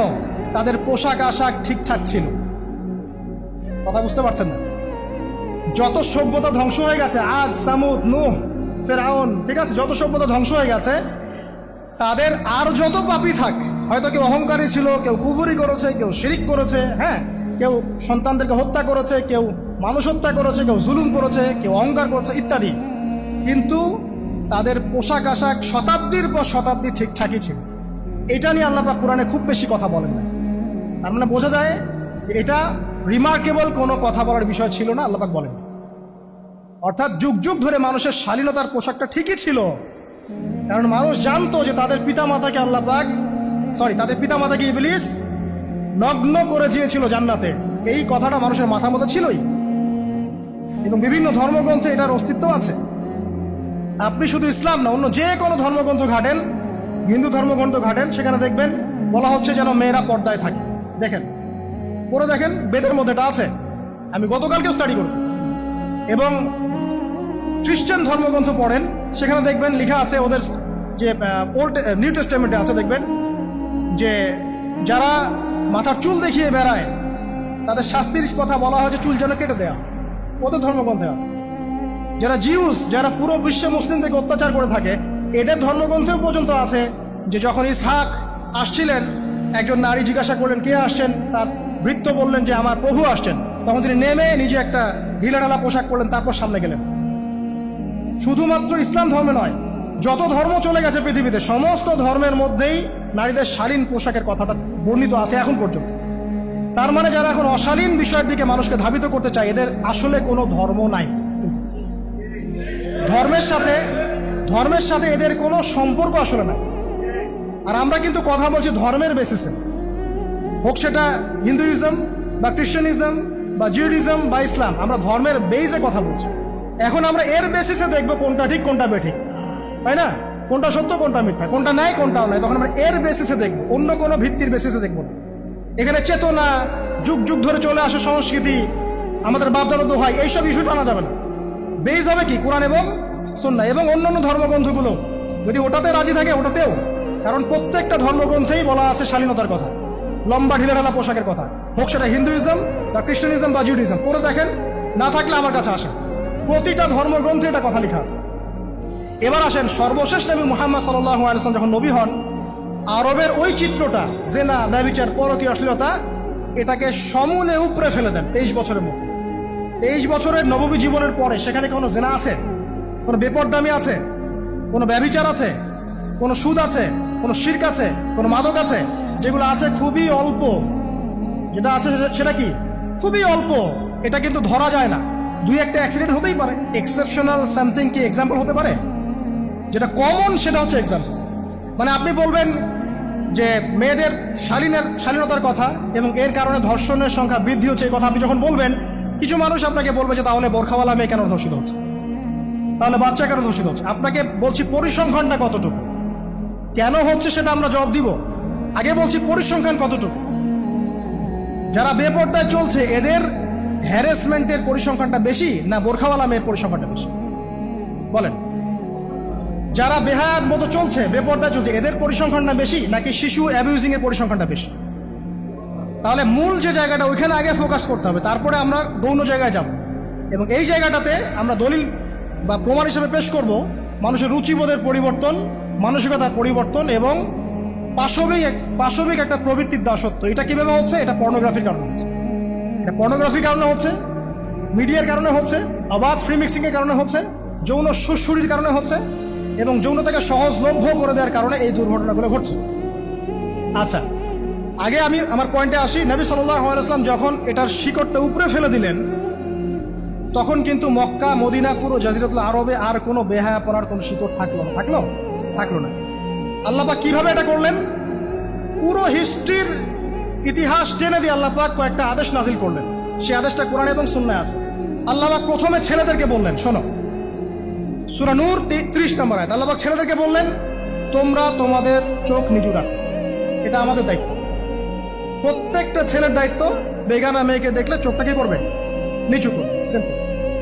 [SPEAKER 1] তাদের পোশাক আশাক ঠিকঠাক ছিল। কথা বুঝতে পারছেন না? যত সভ্যতা ধ্বংস হয়ে গেছে, আদ, সামুদ, নূহ, ফেরাউন, ঠিক আছে, যত সভ্যতা ধ্বংস হয়ে গেছে, তাদের আর যত পাপী থাক, হয়তো কেউ অহংকারী ছিল, কেউ কুফরি করেছে, কেউ শিরিক করেছে, হ্যাঁ, কেউ সন্তানদেরকে হত্যা করেছে, কেউ মানুষ হত্যা করেছে, কেউ জুলুম করেছে, কেউ অহংকার করেছে ইত্যাদি, কিন্তু তাদের পোশাক আশাক শতাব্দীর পর শতাব্দী ঠিকঠাকই ছিল। এটা নিয়ে আল্লাহ পাক কোরআনে খুব বেশি কথা বলেন না। তার মানে বোঝা যায় যে এটা রিমার্কেবল কোনো কথা বলার বিষয় ছিল না, আল্লাহ পাক বলেন। অর্থাৎ যুগ যুগ ধরে মানুষের শালীনতার পোশাকটা ঠিকই ছিল, কারণ মানুষ জানতো যে তাদের পিতামাতাকে আল্লাহ পাক, তাদের পিতামাতাকে ইবলিস নগ্ন করে দিয়েছিল জান্নাতে। এই কথাটা মানুষের মাথার মধ্যে ছিলই, এবং বিভিন্ন ধর্মগ্রন্থে এটার অস্তিত্ব আছে। আপনি শুধু ইসলাম না, অন্য যে কোনো ধর্মগ্রন্থ ঘাটেন, হিন্দু ধর্মগ্রন্থ ঘাটেন, সেখানে দেখবেন বলা হচ্ছে যেন মেয়েরা পর্দায় থাকে। দেখেন, পরে দেখেন, বেদের মধ্যে এটা আছে। আমি গতকালকেও স্টাডি করেছি। এবং খ্রিস্টান ধর্মগ্রন্থ পড়েন, সেখানে দেখবেন লেখা আছে, ওদের যে নিউ টেস্টামেন্টে আছে, দেখবেন যে যারা মাথার চুল দেখিয়ে বেড়ায় তাদের শাস্তির কথা বলা হয়েছে চুল যেন কেটে দেওয়া। ওদের ধর্মগ্রন্থে আছে। যারা জিউস, যারা পুরো বিশ্বে মুসলিমদেরকে অত্যাচার করে থাকে, এদের ধর্মগ্রন্থেও পর্যন্ত আছে যে যখন ইসহাক আসছিলেন, একজন নারী জিজ্ঞাসা করলেন কে আসছেন, তার ভৃত্য বললেন যে আমার প্রভু আসছেন। তখন তিনি নেমে নিজে একটা ঢিলাঢালা পোশাক পরলেন, তারপর সামনে গেলেন। শুধুমাত্র ইসলাম ধর্মে নয়, যত ধর্ম চলে গেছে পৃথিবীতে, সমস্ত ধর্মের মধ্যেই নারীদের শালীন পোশাকের কথাটা বর্ণিত আছে এখন পর্যন্ত। তার মানে যারা এখন অশালীন বিষয়ের দিকে মানুষকে ধাবিত করতে চায়, এদের আসলে কোনো ধর্ম নাই। ধর্মের সাথে এদের কোনো সম্পর্ক আসলে নাই। আর আমরা কিন্তু কথা বলছি ধর্মের বেসিসে, হোক সেটা হিন্দুইজম বা খ্রিস্টানিজম বা জিউডিজম বা ইসলাম, আমরা ধর্মের বেসে কথা বলছি। এখন আমরা এর বেসিসে দেখবো কোনটা ঠিক কোনটা বেঠিক, তাই না? কোনটা সত্য কোনটা মিথ্যা, কোনটা ন্যায় কোনটাও নাই। তখন আমরা এর বেসিসে দেখবো, অন্য কোনো ভিত্তির বেসিসে দেখবো না। এখানে চেতনা, যুগ যুগ ধরে চলে আসা সংস্কৃতি, আমাদের বাপদাদা দোহাই, এইসব ইস্যু টানা যাবে না। বেস হবে কি? কোরআন এবং সুন্নাহ, এবং অন্যান্য ধর্মগ্রন্থগুলো যদি ওটাতে রাজি থাকে ওটাতেও। কারণ প্রত্যেকটা ধর্মগ্রন্থেই বলা আছে শালীনতার কথা, লম্বা ঢিলাঢালা পোশাকের কথা, হোক সেটা হিন্দুইজম বা খ্রিস্টানিজম বা জিউডিজম। পড়ে দেখেন, না থাকলে আমার কাছে আসেন, প্রতিটা ধর্মগ্রন্থে এটা কথা লেখা আছে। এবার আসেন, সর্বশেষ নবী মুহাম্মদ সাল্লাল্লাহু আলাইহি ওয়াসাল্লাম যখন নবী হন, আরবের ওই চিত্রটা, জেনা, ব্যভিচার, পরকীয়া, অশ্লীলতা, এটাকে সমূলে উপরে ফেলে দেন 23 বছরের মধ্যে। 23 বছরের নববী জীবনের পরে সেখানে কোনো জেনা আছে, কোনো বেপরদামি আছে, কোনো ব্যভিচার আছে, কোনো সুদ আছে, কোনো শিরক আছে, কোনো মাদক আছে, যেগুলো আছে খুবই অল্প, যেটা আছে সেটা কি খুবই অল্প, এটা কিন্তু ধরা যায় না। দুই একটা অ্যাক্সিডেন্ট হতেই পারে, এক্সেপশনাল সামথিং কি এক্সাম্পল হতে পারে? যেটা কমন সেটা হচ্ছে এক্সাম্পল। মানে আপনি বলবেন যে মেয়েদের শালীনতার কথা এবং এর কারণে ধর্ষণের সংখ্যা বৃদ্ধি হচ্ছে, এই কথা আপনি যখন বলবেন, কিছু মানুষ আপনাকে বলবে যে তাহলে বোরখাওয়ালা মেয়ে কেন ধর্ষিত হচ্ছে, তাহলে বাচ্চা কেন ধর্ষিত হচ্ছে। আপনাকে বলছি পরিসংখ্যানটা কতটুকু, কেন হচ্ছে সেটা আমরা জবাব দিব, আগে বলছি পরিসংখ্যান কতটুকু। যারা বেপর্দায় চলছে এদের হ্যারাসমেন্টের পরিসংখ্যানটা বেশি না বোরখাওয়ালা মেয়ের পরিসংখ্যানটা বেশি? বলেন। যারা বেহায়ার মতো চলছে, বেপর্দায় চলছে, এদের পরিসংখ্যানটা বেশি নাকি শিশু অ্যাবিউজিং এর পরিসংখ্যানটা বেশি? তাহলে মূল যে জায়গাটা ওইখানে আগে ফোকাস করতে হবে, তারপরে আমরা গৌণ জায়গায় যাব। এবং এই জায়গাটাতে আমরা দলিল বা প্রমাণ হিসেবে পেশ করব মানুষের রুচিবোধের পরিবর্তন, মানসিকতার পরিবর্তন এবং পাশবিক একটা প্রবৃত্তির দাসত্ব। এটা কিভাবে হচ্ছে? এটা পর্নোগ্রাফির কারণে হচ্ছে, এটা পর্নোগ্রাফির কারণে হচ্ছে, মিডিয়ার কারণে হচ্ছে, অবাধ ফ্রি মিক্সিং এর কারণে হচ্ছে, যৌন সুশ্রুরির কারণে হচ্ছে এবং যৌনতাকে সহজলভ্য করে দেওয়ার কারণে এই দুর্ঘটনাগুলো ঘটছে। আচ্ছা, আগে আমি আমার পয়েন্টে আসি। নবী সাল্লাল্লাহু আলাইহি ওয়াসাল্লাম যখন এটার শিকড়টা উপরে ফেলে দিলেন, তখন কিন্তু মক্কা, মদিনা, পুরো জাজিরাতুল আরবে আর কোনো বেহায়াপনার কোনো শিকড় থাকলো না। আল্লাহ পাক কিভাবে এটা করলেন? পুরো হিস্ট্রির ইতিহাস টেনে দিয়ে আল্লাহ পাক কয়েকটা আদেশ নাজিল করলেন। সেই আদেশটা কোরআন এবং সুন্নাহে আছে। আল্লাহ পাক প্রথমে ছেলেদেরকে বললেন, শোনো, সূরা নূর 33 নম্বর আয়াত। আল্লাহ পাক ছেলেদেরকে বললেন, তোমরা তোমাদের চোখ নিচু রাখো। এটা আমাদের দায়িত্ব, প্রত্যেকটা ছেলের দায়িত্ব। বেগানা মেয়েকে দেখলে চোখটা কি করবে? নিচু করবে, সিম্পল।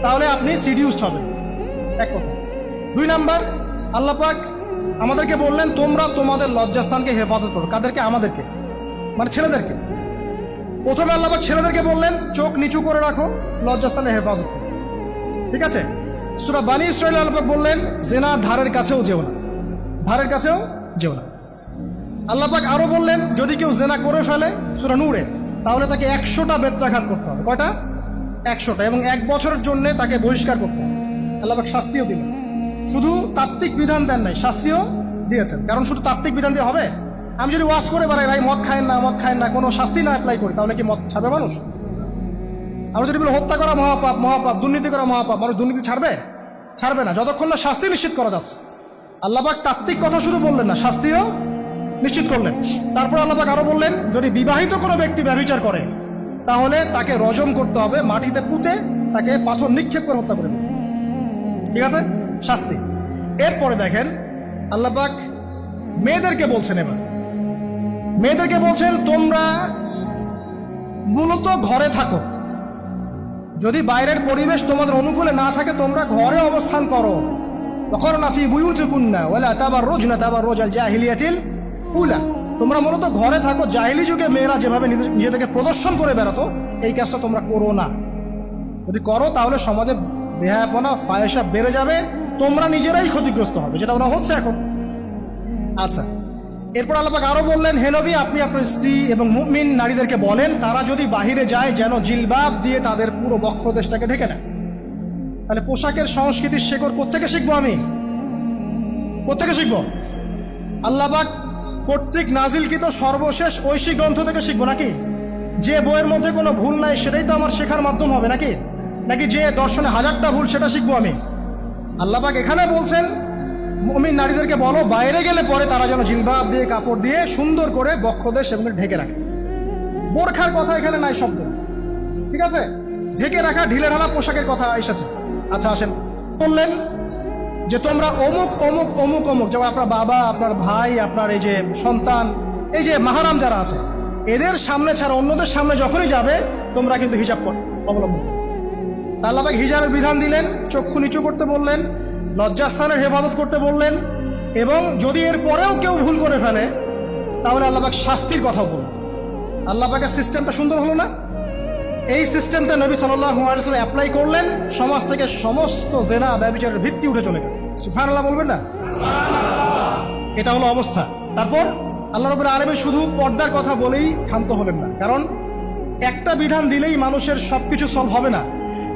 [SPEAKER 1] তাহলে আপনি সিডিউসড হবেন, এক কথা। 2 নাম্বার, আল্লাহ পাক আমাদেরকে বললেন, তোমরা তোমাদের লজ্জাস্থানকে হেফাজত করো। কাদেরকে? আমাদেরকে, মানে ছেলেদেরকে। প্রথমে আল্লাহ পাক ছেলেদেরকে বললেন, চোখ নিচু করে রাখো, লজ্জাস্থানে হেফাজত করো। ঠিক আছে? সূরা বানী ইসরাঈল আল্লাহ পাক বললেন, জিনার ধারের কাছেও যেও না, ধারের কাছেও যেও না। আল্লাহ পাক আরো বললেন, যদি কেউ জিনা করে ফেলে, সূরা নূরে, তাহলে তাকে 100টা বেত্রাঘাত করতে হবে। কয়টা? 100টা, এবং 1 বছরের জন্য তাকে বহিষ্কার করতে হবে। আল্লাহ পাক শাস্তিও দিলেন, শুধু তাত্ত্বিক বিধান দেন নাই, শাস্তিও দিয়েছেন। কারণ শুধু তাত্ত্বিক বিধান দিয়ে হবে? আমি যদি ওয়াজ করে বেড়াই, ভাই মদ খায়েন না, কোনো শাস্তি না অ্যাপ্লাই করি, তাহলে কি মদ ছাড়বে মানুষ? আমরা যদি বলি হত্যা করা মহাপাপ, দুর্নীতি করা মহাপাপ, মানুষ দুর্নীতি ছাড়বে না যতক্ষণ না শাস্তি নিশ্চিত করা যাচ্ছে। আল্লাহ পাক তাত্ত্বিক কথা শুধু বললেন না, শাস্তিও নিশ্চিত করলেন। তারপর আল্লাহ পাক আরো বললেন, যদি বিবাহিত কোনো ব্যক্তি ব্যভিচার করে, তাহলে তাকে রজম করতে হবে, মাটিতে পুঁতে তাকে পাথর নিক্ষেপ করে হত্যা করে দেবে। ঠিক আছে? শাস্তি। এরপরে দেখেন আল্লাহ পাক মেয়েদেরকে বলছেন, এবার মেয়েদেরকে বলছেন, তোমরা মূলত ঘরে থাকো। যদি বাইরের পরিবেশ তোমাদের অনুকূলে না থাকে, তোমরা ঘরে অবস্থান করো। ওয়াকরনা ফি বুয়ুতিকুন্না ওয়ালা তাবাররুজনা তাবাররুজাল জাহিলিয়াতিল উলা। তোমরা মূলত ঘরে থাকো। জাহিলি যুগে মেয়েরা যেভাবে নিজেদেরকে প্রদর্শন করে বেড়াতো, এই কাজটা তোমরা করো না। যদি করো তাহলে সমাজে বেহায়াপনা, ফায়সা বেড়ে যাবে, তোমরা নিজেরাই ক্ষতিগ্রস্ত হবে, যেটা ওরা হচ্ছে এখন। আচ্ছা, এরপর আল্লাহ পাক আরো বললেন, হে নবী, আপনি আপনার স্ত্রী এবং মুমিন নারীদেরকে বলেন, তারা যদি বাহিরে যায় যেন জিলবাব দিয়ে তাদের পুরো বক্ষদেশটাকে ঢেকে নেয়। তাহলে পোশাকের সংস্কৃতির শেকড় কোত্থেকে শিখবো? আমি কোত্থেকে শিখবো? আল্লাহ পাক কর্তৃক নাজিলকৃত সর্বশেষ ঐশী গ্রন্থ থেকে শিখবো নাকি? যে বইয়ের মধ্যে কোনো ভুল নাই সেটাই তো আমার শেখার মাধ্যম হবে নাকি যে দর্শনে 1000টা ভুল সেটা শিখবো আমি? আল্লাহ পাক এখানে বলছেন, মুমিন নারীদেরকে বলো, বাইরে গেলে পরে তারা যেন জিলবাব দিয়ে, কাপড় দিয়ে সুন্দর করে বক্ষদেশ এবং ঢেকে রাখে। বোরখার কথা এখানে নাই শব্দ। ঠিক আছে? ঢেকে রাখা, ঢিলে ঢালা পোশাকের কথা এসেছে। আচ্ছা, আসেন, বললেন যে তোমরা অমুক অমুক অমুক অমুক, যেমন আপনার বাবা, আপনার ভাই, আপনার এই যে সন্তান, এই যে মাহারাম যারা আছে, এদের সামনে ছাড়া অন্যদের সামনে যখনই যাবে, তোমরা কিন্তু হিজাব অবলম্বন। আল্লাহ পাক হিজাবের বিধান দিলেন, চক্ষু নিচু করতে বললেন, লজ্জাস্থানের হেফাজত করতে বললেন, এবং যদি এর পরেও কেউ ভুল করে ফেলে তাহলে আল্লাহ পাক শাস্তির কথাও বললেন। আল্লাহ পাকের সিস্টেমটা সুন্দর হলো না? এই সিস্টেমটা নবী সাল্লাল্লাহু আলাইহি ওয়াসাল্লাম অ্যাপ্লাই করলেন, সমাজ থেকে সমস্ত জেনা ব্যভিচারের ভিত্তি উঠে চলে গেল। সুবহানাল্লাহ বলবেন না? এটা হলো অবস্থা। তারপর আল্লাহ রাব্বুল আলামিন শুধু পর্দার কথা বলেই ক্ষান্ত হলেন না, কারণ একটা বিধান দিলেই মানুষের সবকিছু সলভ হবে না।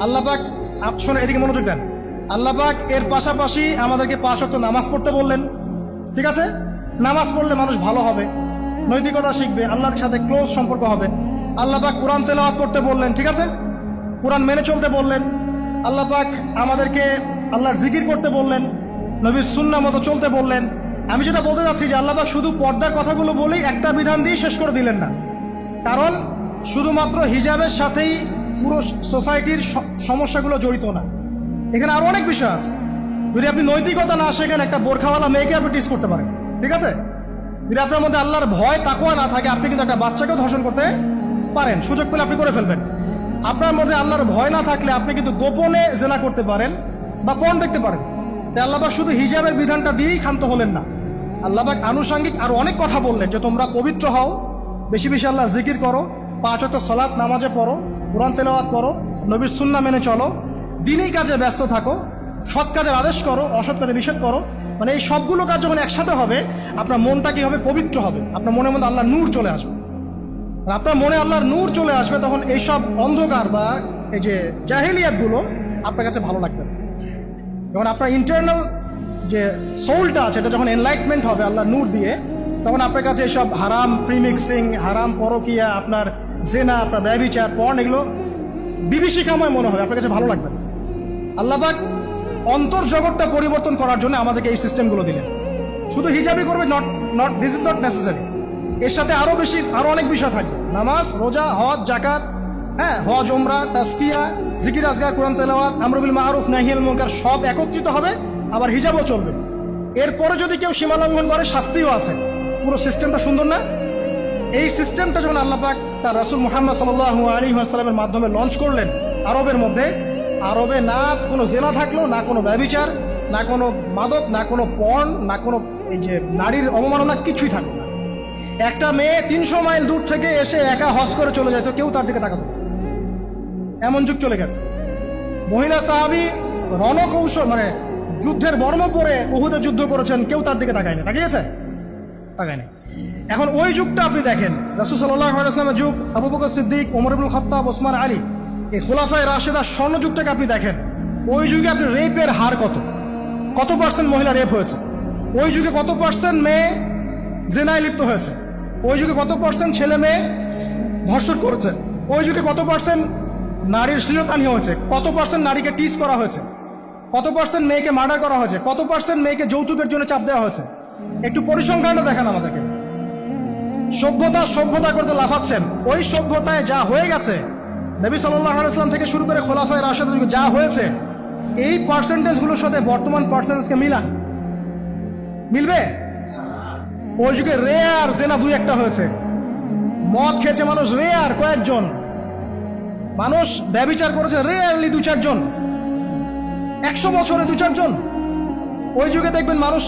[SPEAKER 1] আল্লাহ পাক, শুনে এদিকে মনোযোগ দেন, আল্লাহ পাক এর পাশাপাশি আমাদেরকে 5 ওয়াক্ত নামাজ পড়তে বললেন। ঠিক আছে? নামাজ পড়লে মানুষ ভালো হবে, নৈতিকতা শিখবে, আল্লাহর সাথে ক্লোজ সম্পর্ক হবে। আল্লাহ পাক কোরআন তেলাওয়াত করতে বললেন, ঠিক আছে? কোরআন মেনে চলতে বললেন। আল্লাহ পাক আমাদেরকে আল্লাহর জিকির করতে বললেন, নবীর সুন্নাহ মতো চলতে বললেন। আমি যেটা বলতে যাচ্ছি যে আল্লাহ পাক শুধু পর্দার কথাগুলো বলেই একটা বিধান দিয়ে শেষ করে দিলেন না। কারণ শুধুমাত্র হিজাবের সাথেই পুরো সোসাইটির সমস্যাগুলো জড়িত না, এখানে আরো অনেক বিষয় আছে। যদি আপনি নৈতিকতা না শেখেন, একটা বোরখাওয়ালা মেয়েকে আপনি টিস করতে পারেন, ঠিক আছে? যদি আপনার মধ্যে আল্লাহর ভয় তাকওয়া না থাকে, আপনি কিন্তু একটা বাচ্চাকেও ধর্ষণ করতে পারেন, সুযোগ পেলে আপনি করে ফেলবেন। আপনার মধ্যে আল্লাহর ভয় না থাকলে আপনি কিন্তু গোপনে জেনা করতে পারেন বা পর্ন দেখতে পারেন। তাই আল্লাহ পাক শুধু হিজাবের বিধানটা দিয়েই ক্ষান্ত হলেন না, আল্লাহ পাক আনুষঙ্গিক আরো অনেক কথা বললেন যে তোমরা পবিত্র হও, বেশি বেশি আল্লাহর জিকির করো, 5 ওয়াক্ত সালাত নামাজে পড়ো, কোরআন তেলাওয়াত করো, নবীর সুন্নাহ মেনে চলো, দিনই কাজে ব্যস্ত থাকো, সৎ কাজের আদেশ করো, অসৎ কাজে নিষেধ করো। মানে এই সবগুলো কাজ যখন একসাথে হবে, আপনার মনটা কি হবে? পবিত্র হবে। আপনার মনের মধ্যে আল্লাহর নূর চলে আসবে। আর আপনার মনে আল্লাহর নূর চলে আসবে, তখন এইসব অন্ধকার বা এই যে জাহেলিয়াতগুলো আপনার কাছে ভালো লাগবে না। যখন আপনার ইন্টারনাল যে সোলটা আছে, এটা যখন এনলাইটমেন্ট হবে আল্লাহর নূর দিয়ে, তখন আপনার কাছে এইসব হারাম প্রিমিক্সিং, হারাম পরকিয়া, আপনার জেনা, আপনার ব্যভিচার, পর্ন, এগুলো বিভীষিকাময় মনে হবে, আপনার কাছে ভালো লাগবে না। আল্লাহ পাক অন্তর জগৎটা পরিবর্তন করার জন্য আমাদেরকে এই সিস্টেমগুলো দিলেন। শুধু হিজাবই করবে, দিস ইজ নট নেসেসারি। এর সাথে আরো অনেক বিষয় থাকবে, নামাজ, রোজা, হজ, জাকাত, হ্যাঁ, হজ, উমরা, তাসকিয়া, জিকির আজগার, কোরআন তেলাওয়াত, আমর বিল মারুফ, নাহি আনিল মুনকার, সব একত্রিত হবে। আবার হিজাবও চলবে। এরপরে যদি কেউ সীমা লঙ্ঘন করে, শাস্তিও আছে। পুরো সিস্টেমটা সুন্দর না? এই সিস্টেমটা যখন আল্লাহ পাক তার রাসূল মুহাম্মদ সাল্লাল্লাহু আলাইহি ওয়াসাল্লামের মাধ্যমে লঞ্চ করলেন আরবের মধ্যে, আরবে না কোনো জেনা থাকলো, না কোনো ব্যভিচার, না কোনো মাদক, না কোনো পর্ন, না কোনো এই যে নারীর অবমাননা, কিছুই থাকলো না। একটা মেয়ে 300 মাইল দূর থেকে এসে একা হজ করে চলে যায়, তো কেউ তার দিকে তাকাতো না। এমন যুগ চলে গেছে। মহিলা সাহাবী রণকৌশল মানে যুদ্ধের বর্ম পরে উহুদে যুদ্ধ করেছেন, কেউ তার দিকে তাকায় না। তাকিয়েছে? তাকায় না। এখন ওই যুগটা আপনি দেখেন, রাসূল সাল্লাল্লাহু আলাইহি ওয়াসাল্লামের যুগ, আবু বকর সিদ্দিক, ওমর ইবনুল খাত্তাব, ওসমান আলী, এই খুলাফায়ে রাশেদা স্বর্ণ যুগটাকে আপনি দেখেন। ওই যুগে আপনি রেপের হার কত পার্সেন্ট মহিলা রেপ হয়েছে? ওই যুগে কত পার্সেন্ট মেয়ে জেনায় লিপ্ত হয়েছে? ওই যুগে কত পার্সেন্ট ছেলে মেয়ে ধর্ষণ করেছে? ওই যুগে কত পার্সেন্ট নারীর শ্লীলতাহানি হয়েছে? কত পার্সেন্ট নারীকে টিস করা হয়েছে? কত পার্সেন্ট মেয়েকে মার্ডার করা হয়েছে? কত পার্সেন্ট মেয়েকে যৌতুকের জন্য চাপ দেওয়া হয়েছে? একটু পরিসংখ্যানটা দেখান আমাদেরকে। সভ্যতা করতে লাফাচ্ছেন। ওই সভ্যতায় যা হয়ে গেছে, নবী সাল্লাল্লাহু আলাইহি ওয়াসাল্লাম থেকে শুরু করে খোলাফায়ে রাশেদের যুগে যা হয়েছে, এই পার্সেন্টেজগুলোর সাথে বর্তমান পার্সেন্টেজকে মিলবে? ওই যুগে রেয়ার জেনা 2-1টা হয়েছে। মদ খেয়েছে মানুষ রেয়ার কয়েকজন, মানুষ ব্যভিচার করেছে রেয়ারলি 2-4 জন, 100 বছরে 2-4 জন। ওই যুগে দেখবেন মানুষ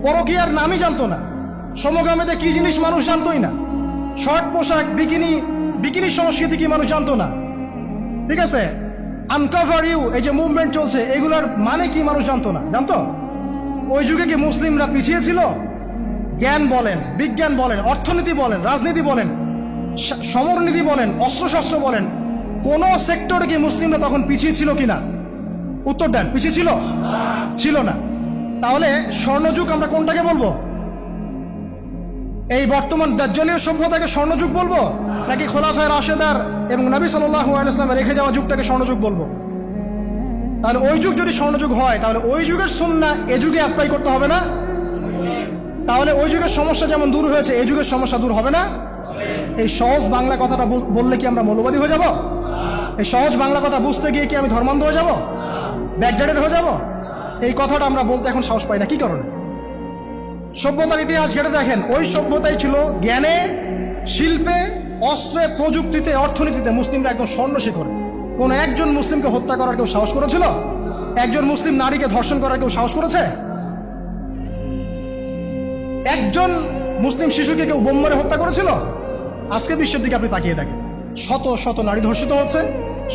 [SPEAKER 1] পরকীয়ার নামই জানতো না, সমকামিতা কি জিনিস মানুষ জানতোই না, শর্ট পোশাক, বিকিনি সংস্কৃতি কি মানুষ জানতো না, ঠিক আছে? আনকভার ইউ, এই যে মুভমেন্ট চলছে, এগুলোর মানে কি মানুষ জানতো না। জানতো? ওই যুগে কি মুসলিমরা পিছিয়ে ছিল? জ্ঞান বলেন, বিজ্ঞান বলেন, অর্থনীতি বলেন, রাজনীতি বলেন, সমরনীতি বলেন, অস্ত্রশস্ত্র বলেন, কোন সেক্টরে কি মুসলিমরা তখন পিছিয়ে ছিল কিনা? উত্তর দেন, পিছিয়ে ছিল না। তাহলে স্বর্ণযুগ আমরা কোনটাকে বলবো? এই বর্তমান দাজ্জালীয় সভ্যতাকে স্বর্ণযুগ বলবো, নাকি খোলাফায়ে রাশেদার এবং নবী সাল্লাল্লাহু আলাইহি ওয়াসাল্লাম রেখে যাওয়া যুগটাকে স্বর্ণযুগ বলবো? তাহলে ওই যুগ যদি স্বর্ণযুগ হয়, তাহলে ওই যুগের সুন্নাহ এ যুগে অ্যাপ্লাই করতে হবে না? তাহলে ওই যুগের সমস্যা যেমন দূর হয়েছে, এই যুগের সমস্যা দূর হবে না? এই সহজ বাংলা কথাটা বললে কি আমরা মৌলবাদী হয়ে যাব? এই সহজ বাংলা কথা বুঝতে গিয়ে কি আমি ধর্মান্ধ হয়ে যাব, ব্যাকডেটেড হয়ে যাব? এই কথাটা আমরা বলতে এখন সাহস পাই না। কি কারণে? সভ্যতার ইতিহাস ঘেটে দেখেন, ওই সভ্যতাই ছিল জ্ঞানে, শিল্পে, অস্ত্রে, প্রযুক্তিতে, অর্থনীতিতে মুসলিমরা একদম স্বর্ণ শিখরে। কোন একজন মুসলিমকে হত্যা করার কেউ সাহস করেছিল? একজন মুসলিম নারীকে ধর্ষণ করার কেউ সাহস করেছে? একজন মুসলিম শিশুকে কেউ বোম মেরে হত্যা করেছিল? আজকে বিশ্বের দিকে আপনি তাকিয়ে দেখেন, শত শত নারী ধর্ষিত হচ্ছে,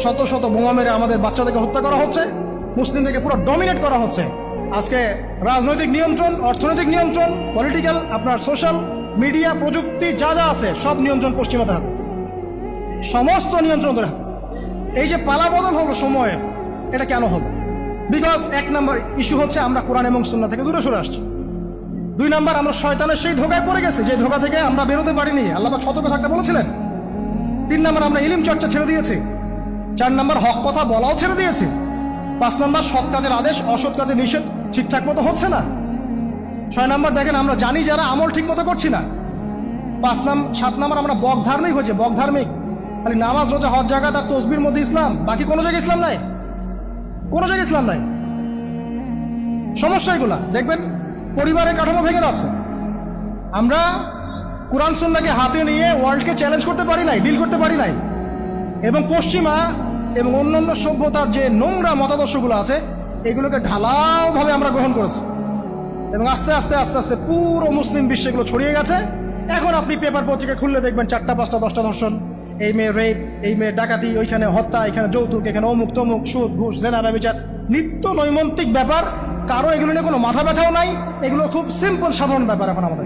[SPEAKER 1] শত শত বোমা মেরে আমাদের বাচ্চাদেরকে হত্যা করা হচ্ছে, মুসলিমদেরকে পুরো ডমিনেট করা হচ্ছে। আজকে রাজনৈতিক নিয়ন্ত্রণ, অর্থনৈতিক নিয়ন্ত্রণ, পলিটিক্যাল, আপনার সোশ্যাল মিডিয়া, প্রযুক্তি, যা যা আছে সব নিয়ন্ত্রণ পশ্চিমাদের হাতে, সমস্ত নিয়ন্ত্রণদের হাতে। এই যে পালাবদল হলো সময়ের, এটা কেন হলো? বিকজ 1 নম্বর ইস্যু হচ্ছে আমরা কোরআন এবং সুন্নাহ থেকে দূরে সরে আসছি। 2 নাম্বার, আমরা শয়তানের সেই ধোঁকায় পড়ে গেছি যে ধোঁকা থেকে আমরা বেরোতে পারিনি, আল্লাহ পাক সতর্ক থাকতে বলেছিলেন। 3 নাম্বার, আমরা ইলম চর্চা ছেড়ে দিয়েছি। 4 নাম্বার, হক কথা বলাও ছেড়ে দিয়েছি। 5 নাম্বার, সৎ কাজের আদেশ অসৎ কাজের নিষেধ ঠিকঠাক মতো হচ্ছে না। 6 নাম্বার, দেখেন আমরা জানি যারা আমল ঠিক মতো করছি না। 7 নাম্বার, আমরা বক ধার্মিক হয়েছে, বক ধার্মিক, খালি নামাজ রোজা হজ জাকাত আর তসবির মধ্যে ইসলাম, বাকি কোনো জায়গায় ইসলাম নাই, কোনো জায়গায় ইসলাম নাই। সমস্যা এগুলা দেখবেন পরিবারের কাঠামো ভেঙে যাচ্ছে। আমরা কুরআন সুন্নাহকে হাতে নিয়ে ওয়ার্ল্ডকে চ্যালেঞ্জ করতে পারি নাই, ডিল করতে পারি নাই, এবং পশ্চিমা এবং অন্যান্য সভ্যতার যে নোংরা মতাদর্শগুলো আছে এগুলোকে ঢালাওভাবে আমরা গ্রহণ করেছি, এবং আস্তে আস্তে আস্তে আস্তে পুরো মুসলিম বিশ্বে এগুলো ছড়িয়ে গেছে। এখন আপনি পেপার পত্রিকা খুললে দেখবেন 4টা 5টা 10টা ধর্ষণ, এই মেয়ে রেপ, এই মেয়ে ডাকাতি, ওইখানে হত্যা, এখানে যৌতুক, এখানে অমুক তমুক, সুদ ঘুষ জেনা ব্যভিচার, নিত্য নৈমিত্তিক ব্যাপার। কারো এগুলো নিয়ে কোনো মাথা ব্যথাও নাই, এগুলো খুব সিম্পল সাধারণ ব্যাপার এখন আমাদের।